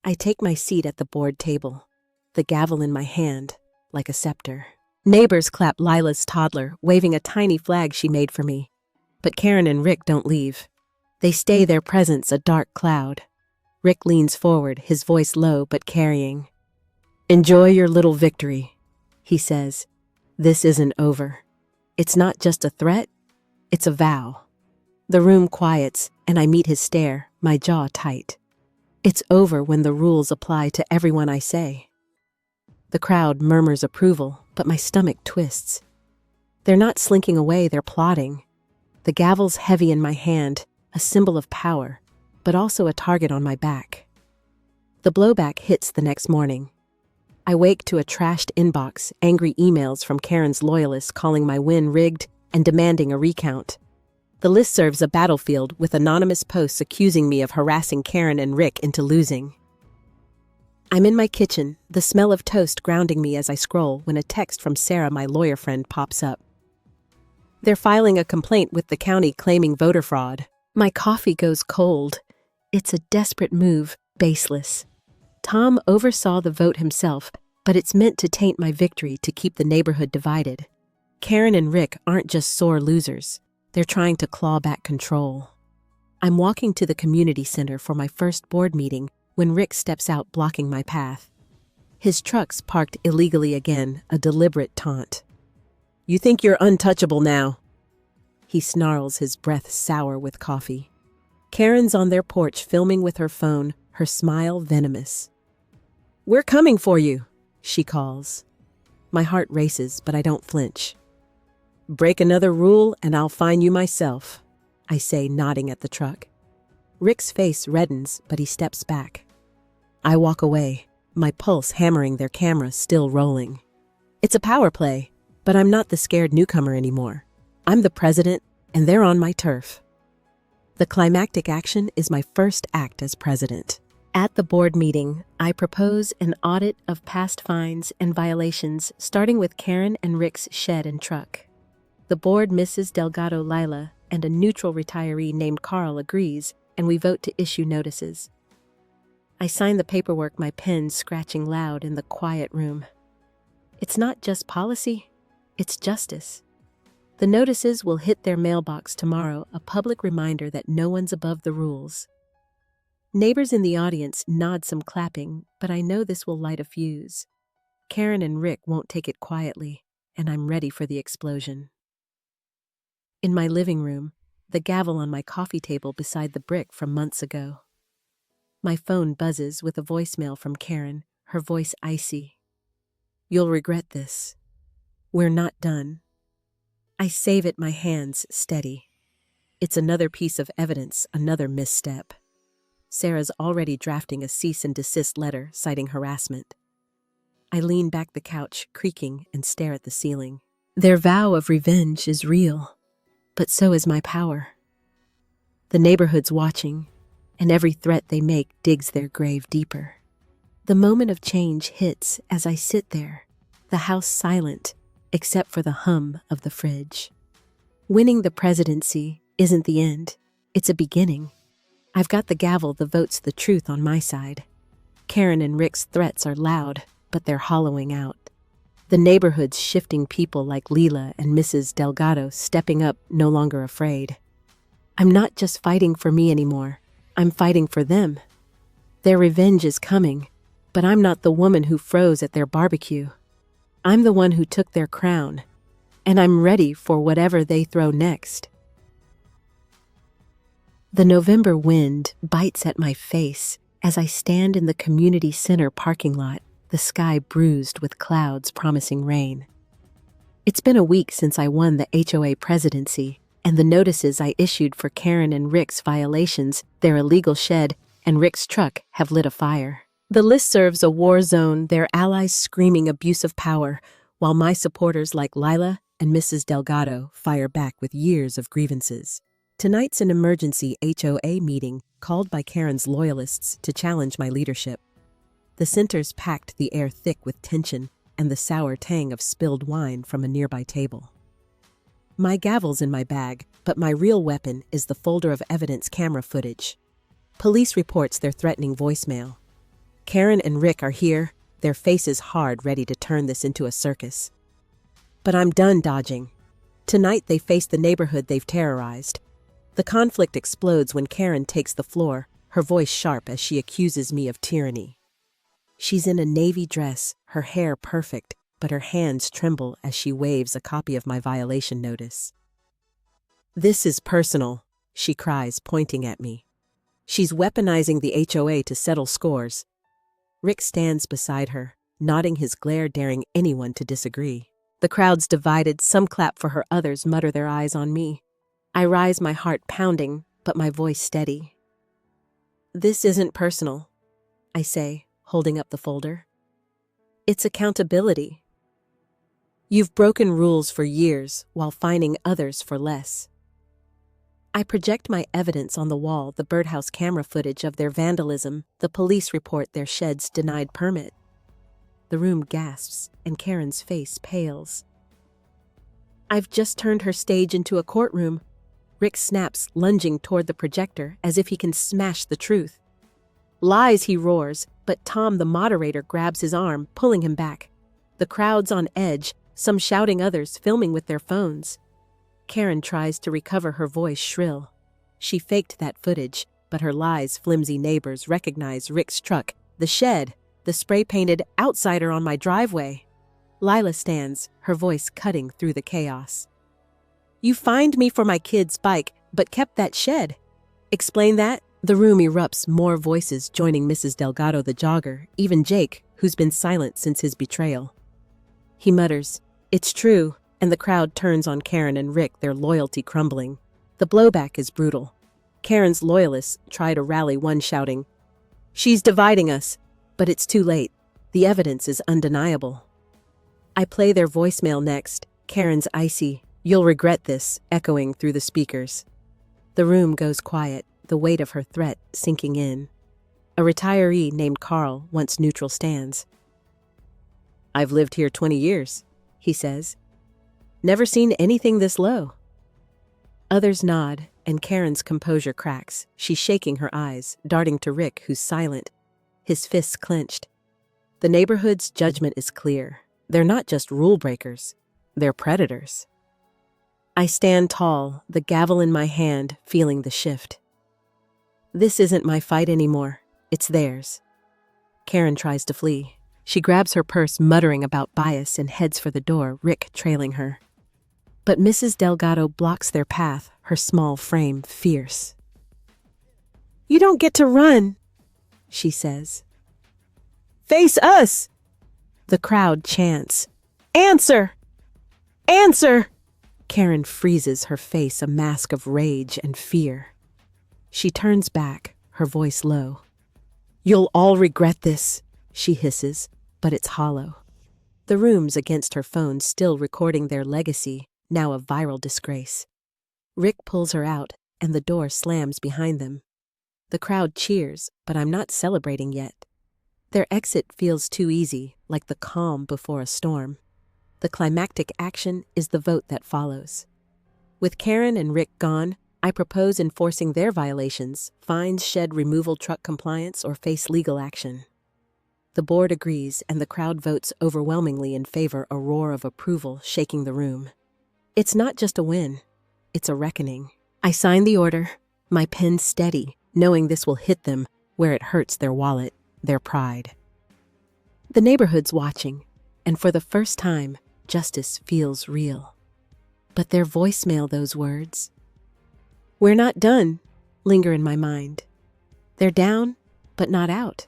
I take my seat at the board table, the gavel in my hand, like a scepter. Neighbors clap Lila's toddler, waving a tiny flag she made for me. But Karen and Rick don't leave. They stay, their presence a dark cloud. Rick leans forward, his voice low but carrying. Enjoy your little victory, he says. This isn't over. It's not just a threat, it's a vow. The room quiets, and I meet his stare, my jaw tight. It's over when the rules apply to everyone I say. The crowd murmurs approval, but my stomach twists. They're not slinking away, they're plotting. The gavel's heavy in my hand, a symbol of power, but also a target on my back. The blowback hits the next morning. I wake to a trashed inbox, angry emails from Karen's loyalists calling my win rigged and demanding a recount. The list serves a battlefield with anonymous posts accusing me of harassing Karen and Rick into losing. I'm in my kitchen, the smell of toast grounding me as I scroll when a text from Sarah, my lawyer friend, pops up. They're filing a complaint with the county claiming voter fraud. My coffee goes cold. It's a desperate move, baseless. Tom oversaw the vote himself, but it's meant to taint my victory to keep the neighborhood divided. Karen and Rick aren't just sore losers. They're trying to claw back control. I'm walking to the community center for my first board meeting when Rick steps out, blocking my path. His truck's parked illegally again, a deliberate taunt. "You think you're untouchable now?" He snarls, his breath sour with coffee. Karen's on their porch filming with her phone, her smile venomous. "We're coming for you," she calls. My heart races, but I don't flinch. "Break another rule and I'll fine you myself," I say, nodding at the truck. Rick's face reddens, but he steps back. I walk away, my pulse hammering, their camera still rolling. It's a power play, but I'm not the scared newcomer anymore. I'm the president, and they're on my turf. The climactic action is my first act as president. At the board meeting, I propose an audit of past fines and violations, starting with Karen and Rick's shed and truck. The board, Mrs. Delgado Lila, and a neutral retiree named Carl agrees, and we vote to issue notices. I sign the paperwork, my pen scratching loud in the quiet room. It's not just policy, it's justice. The notices will hit their mailbox tomorrow, a public reminder that no one's above the rules. Neighbors in the audience nod, some clapping, but I know this will light a fuse. Karen and Rick won't take it quietly, and I'm ready for the explosion. In my living room, the gavel on my coffee table beside the brick from months ago. My phone buzzes with a voicemail from Karen, her voice icy. "You'll regret this. We're not done." I save it, my hands steady. It's another piece of evidence, another misstep. Sarah's already drafting a cease and desist letter citing harassment. I lean back the couch, creaking, and stare at the ceiling. Their vow of revenge is real, but so is my power. The neighborhood's watching, and every threat they make digs their grave deeper. The moment of change hits as I sit there, the house silent, except for the hum of the fridge. Winning the presidency isn't the end, it's a beginning. I've got the gavel, the votes, the truth on my side. Karen and Rick's threats are loud, but they're hollowing out. The neighborhood's shifting, people like Leela and Mrs. Delgado stepping up, no longer afraid. I'm not just fighting for me anymore, I'm fighting for them. Their revenge is coming, but I'm not the woman who froze at their barbecue. I'm the one who took their crown, and I'm ready for whatever they throw next. The November wind bites at my face as I stand in the community center parking lot, the sky bruised with clouds promising rain. It's been a week since I won the HOA presidency, and the notices I issued for Karen and Rick's violations, their illegal shed, and Rick's truck have lit a fire. The list serves a war zone, their allies screaming abuse of power, while my supporters like Lila and Mrs. Delgado fire back with years of grievances. Tonight's an emergency HOA meeting called by Karen's loyalists to challenge my leadership. The center's packed, the air thick with tension and the sour tang of spilled wine from a nearby table. My gavel's in my bag, but my real weapon is the folder of evidence, camera footage. Police reports their threatening voicemail. Karen and Rick are here, their faces hard, ready to turn this into a circus. But I'm done dodging. Tonight they face the neighborhood they've terrorized. The conflict explodes when Karen takes the floor, her voice sharp as she accuses me of tyranny. She's in a navy dress, her hair perfect, but her hands tremble as she waves a copy of my violation notice. "This is personal," she cries, pointing at me. She's weaponizing the HOA to settle scores. Rick stands beside her, nodding his glare, daring anyone to disagree. The crowd's divided, some clap for her, others mutter their eyes on me. I rise, my heart pounding, but my voice steady. "This isn't personal," I say, holding up the folder. It's accountability. You've broken rules for years while fining others for less. I project my evidence on the wall, the birdhouse camera footage of their vandalism, the police report their shed's denied permit. The room gasps, and Karen's face pales. I've just turned her stage into a courtroom. Rick snaps, lunging toward the projector as if he can smash the truth. Lies, he roars, but Tom, the moderator, grabs his arm, pulling him back. The crowd's on edge, some shouting, others filming with their phones. Karen tries to recover her voice shrill. She faked that footage, but her lies' flimsy neighbors recognize Rick's truck, the shed, the spray-painted outsider on my driveway. Lila stands, her voice cutting through the chaos. You fined me for my kid's bike, but kept that shed. Explain that? The room erupts, more voices joining Mrs. Delgado the jogger, even Jake, who's been silent since his betrayal. He mutters, "It's true," and the crowd turns on Karen and Rick, their loyalty crumbling. The blowback is brutal. Karen's loyalists try to rally, one shouting, "She's dividing us," but it's too late. The evidence is undeniable. I play their voicemail next, Karen's icy, "You'll regret this," echoing through the speakers. The room goes quiet, the weight of her threat sinking in. A retiree named Carl once neutral stands. "I've lived here 20 years, he says. "Never seen anything this low." Others nod, and Karen's composure cracks. She's shaking her eyes, darting to Rick, who's silent, his fists clenched. The neighborhood's judgment is clear. They're not just rule breakers, they're predators. I stand tall, the gavel in my hand, feeling the shift. This isn't my fight anymore, it's theirs. Karen tries to flee. She grabs her purse, muttering about bias, and heads for the door, Rick trailing her. But Mrs. Delgado blocks their path, her small frame fierce. "You don't get to run," she says. "Face us!" The crowd chants. "Answer! Answer!" Karen freezes, her face a mask of rage and fear. She turns back, her voice low. "You'll all regret this," she hisses, but it's hollow. The room's against her phone, still recording their legacy, now a viral disgrace. Rick pulls her out, and the door slams behind them. The crowd cheers, but I'm not celebrating yet. Their exit feels too easy, like the calm before a storm. The climactic action is the vote that follows. With Karen and Rick gone, I propose enforcing their violations, fines, shed removal, truck compliance, or face legal action. The board agrees, and the crowd votes overwhelmingly in favor, a roar of approval shaking the room. It's not just a win, it's a reckoning. I sign the order, my pen steady, knowing this will hit them where it hurts their wallet, their pride. The neighborhood's watching, and for the first time, justice feels real. But their voicemail, those words, "We're not done," linger in my mind. They're down, but not out.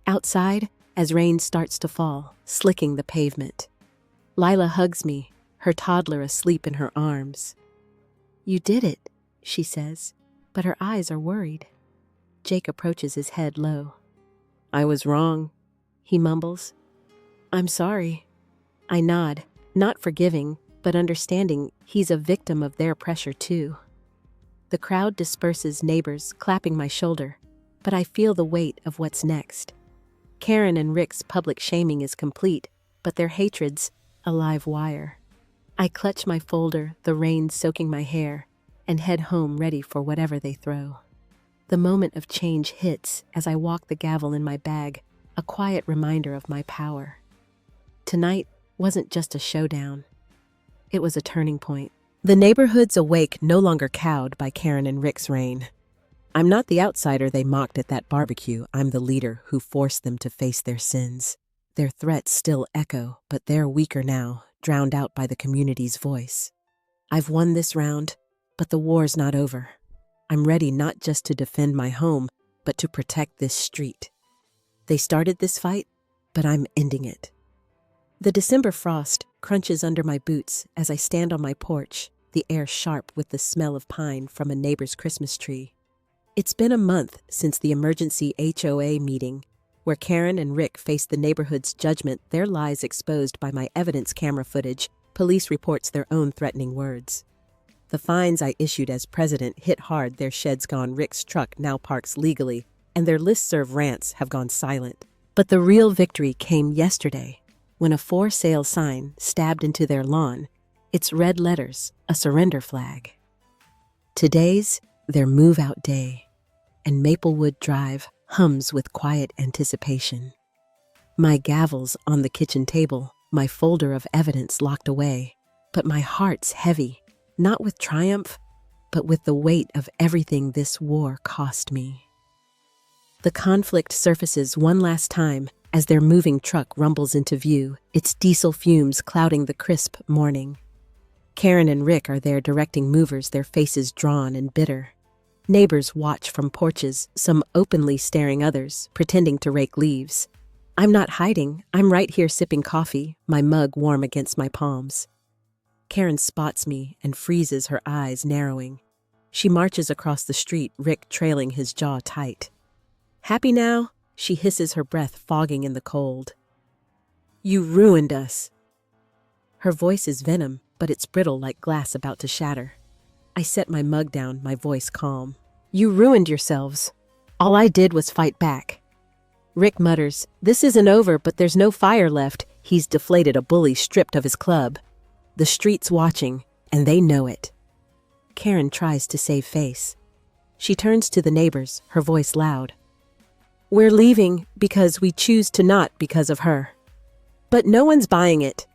Outside, as rain starts to fall, slicking the pavement. Lila hugs me, her toddler asleep in her arms. "You did it," she says, but her eyes are worried. Jake approaches, his head low. "I was wrong," he mumbles. "I'm sorry." I nod, not forgiving, but understanding he's a victim of their pressure too. The crowd disperses, neighbors clapping my shoulder, but I feel the weight of what's next. Karen and Rick's public shaming is complete, but their hatred's a live wire. I clutch my folder, the rain soaking my hair, and head home ready for whatever they throw. The moment of change hits as I walk the gavel in my bag, a quiet reminder of my power. Tonight wasn't just a showdown. It was a turning point. The neighborhood's awake, no longer cowed by Karen and Rick's reign. I'm not the outsider they mocked at that barbecue. I'm the leader who forced them to face their sins. Their threats still echo, but they're weaker now, drowned out by the community's voice. I've won this round, but the war's not over. I'm ready not just to defend my home, but to protect this street. They started this fight, but I'm ending it. The December frost crunches under my boots as I stand on my porch, the air sharp with the smell of pine from a neighbor's Christmas tree. It's been a month since the emergency HOA meeting, Where Karen and Rick face the neighborhood's judgment, their lies exposed by my evidence camera footage, police reports their own threatening words. The fines I issued as president hit hard. Their shed's gone. Rick's truck now parks legally, and their listserv rants have gone silent. But the real victory came yesterday, when a for sale sign stabbed into their lawn. Its red letters, a surrender flag. Today's their move-out day, and Maplewood Drive hums with quiet anticipation. My gavel's on the kitchen table, my folder of evidence locked away, but my heart's heavy. Not with triumph, but with the weight of everything this war cost me. The conflict surfaces one last time as their moving truck rumbles into view, its diesel fumes clouding the crisp morning. Karen and Rick are there directing movers, their faces drawn and bitter. Neighbors watch from porches, some openly staring, others pretending to rake leaves. I'm not hiding. I'm right here sipping coffee, my mug warm against my palms. Karen spots me and freezes, her eyes narrowing. She marches across the street, Rick trailing, his jaw tight. Happy now? She hisses, her breath fogging in the cold. You ruined us. Her voice is venom, but it's brittle like glass about to shatter. I set my mug down, my voice calm. You ruined yourselves. All I did was fight back. Rick mutters, this isn't over, but there's no fire left. He's deflated, a bully stripped of his club. The street's watching, and they know it. Karen tries to save face. She turns to the neighbors, her voice loud. We're leaving because we choose to not because of her. But no one's buying it.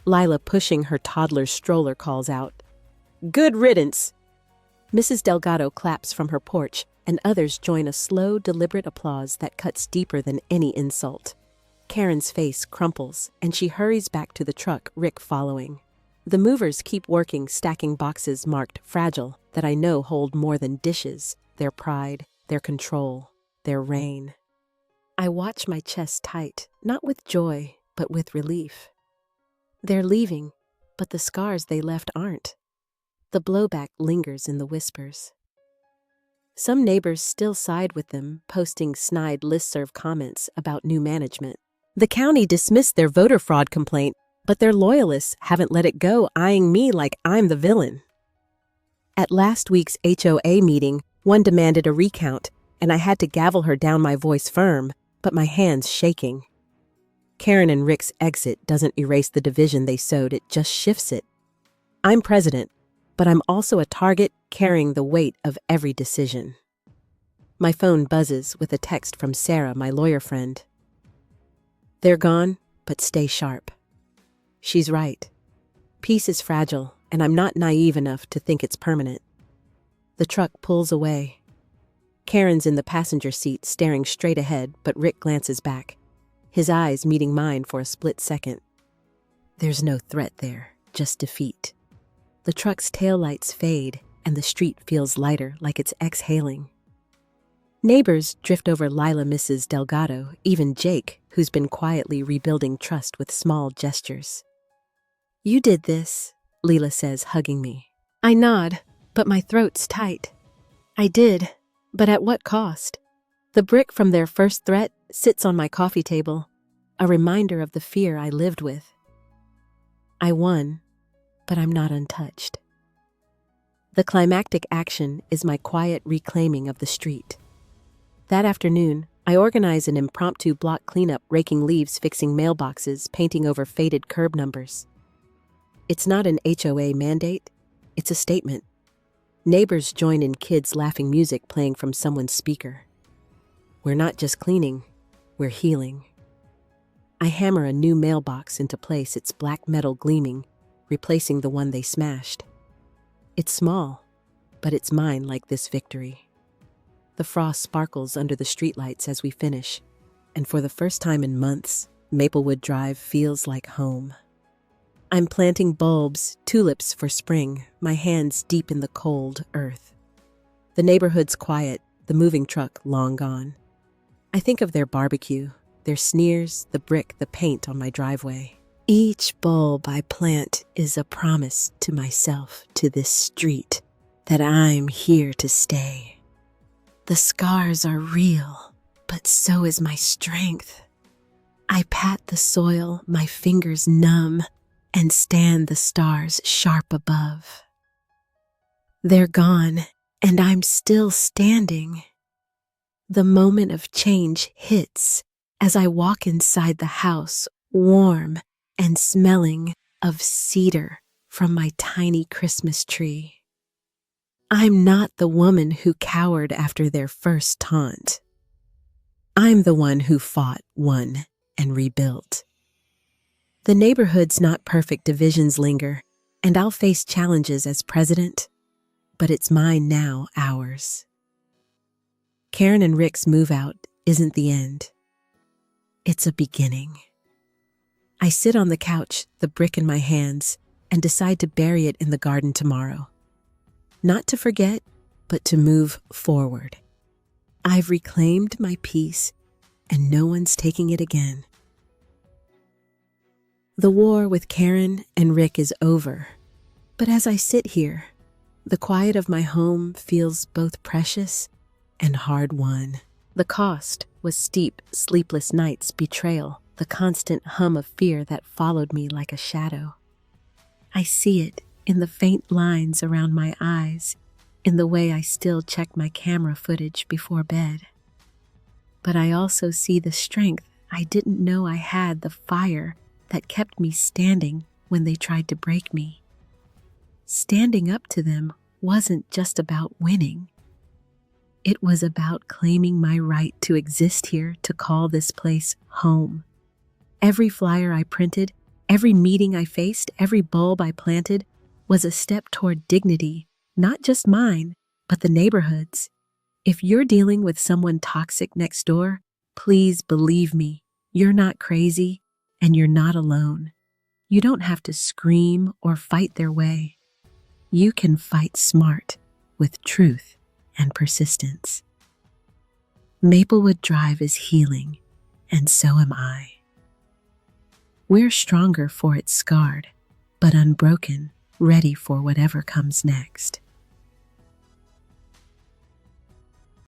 Lila, pushing her toddler's stroller, calls out. Good riddance. Mrs. Delgado claps from her porch, and others join a slow, deliberate applause that cuts deeper than any insult. Karen's face crumples, and she hurries back to the truck, Rick following. The movers keep working, stacking boxes marked fragile that I know hold more than dishes, their pride, their control, their reign. I watch, my chest tight, not with joy, but with relief. They're leaving, but the scars they left aren't. The blowback lingers in the whispers. Some neighbors still side with them, posting snide listserv comments about new management. The county dismissed their voter fraud complaint, but their loyalists haven't let it go, eyeing me like I'm the villain. At last week's HOA meeting, one demanded a recount, and I had to gavel her down, my voice firm, but my hands shaking. Karen and Rick's exit doesn't erase the division they sowed, it just shifts it. I'm president, but I'm also a target carrying the weight of every decision. My phone buzzes with a text from Sarah, my lawyer friend. They're gone, but stay sharp. She's right. Peace is fragile, and I'm not naive enough to think it's permanent. The truck pulls away. Karen's in the passenger seat, staring straight ahead, but Rick glances back, his eyes meeting mine for a split second. There's no threat there, just defeat. The truck's taillights fade, and the street feels lighter, like it's exhaling. Neighbors drift over Lila, Mrs. Delgado, even Jake, who's been quietly rebuilding trust with small gestures. You did this, Leela says, hugging me. I nod, but my throat's tight. I did, but at what cost? The brick from their first threat sits on my coffee table, a reminder of the fear I lived with. I won, but I'm not untouched. The climactic action is my quiet reclaiming of the street. That afternoon, I organize an impromptu block cleanup, raking leaves, fixing mailboxes, painting over faded curb numbers. It's not an HOA mandate, it's a statement. Neighbors join in, kids laughing, music playing from someone's speaker. We're not just cleaning, we're healing. I hammer a new mailbox into place, its black metal gleaming, replacing the one they smashed. It's small, but it's mine, like this victory. The frost sparkles under the streetlights as we finish, and for the first time in months, Maplewood Drive feels like home. I'm planting bulbs, tulips for spring, my hands deep in the cold earth. The neighborhood's quiet, the moving truck long gone. I think of their barbecue, their sneers, the brick, the paint on my driveway. Each bulb I plant is a promise to myself, to this street, that I'm here to stay. The scars are real, but so is my strength. I pat the soil, my fingers numb, and stand the stars sharp above. They're gone, and I'm still standing. The moment of change hits as I walk inside the house, warm and smelling of cedar from my tiny Christmas tree. I'm not the woman who cowered after their first taunt. I'm the one who fought, won, and rebuilt. The neighborhood's not perfect, divisions linger, and I'll face challenges as president, but it's mine now, ours. Karen and Rick's move out isn't the end. It's a beginning. I sit on the couch, the brick in my hands, and decide to bury it in the garden tomorrow. Not to forget, but to move forward. I've reclaimed my peace, and no one's taking it again. The war with Karen and Rick is over, but as I sit here, the quiet of my home feels both precious and hard-won. The cost was steep, sleepless nights, betrayal, the constant hum of fear that followed me like a shadow. I see it in the faint lines around my eyes, in the way I still check my camera footage before bed. But I also see the strength I didn't know I had, the fire that kept me standing when they tried to break me. Standing up to them wasn't just about winning. It was about claiming my right to exist here, to call this place home. Every flyer I printed, every meeting I faced, every bulb I planted was a step toward dignity, not just mine, but the neighborhood's. If you're dealing with someone toxic next door, please believe me, you're not crazy and you're not alone. You don't have to scream or fight their way. You can fight smart with truth and persistence. Maplewood Drive is healing, and so am I. We're stronger for it's scarred, but unbroken, ready for whatever comes next.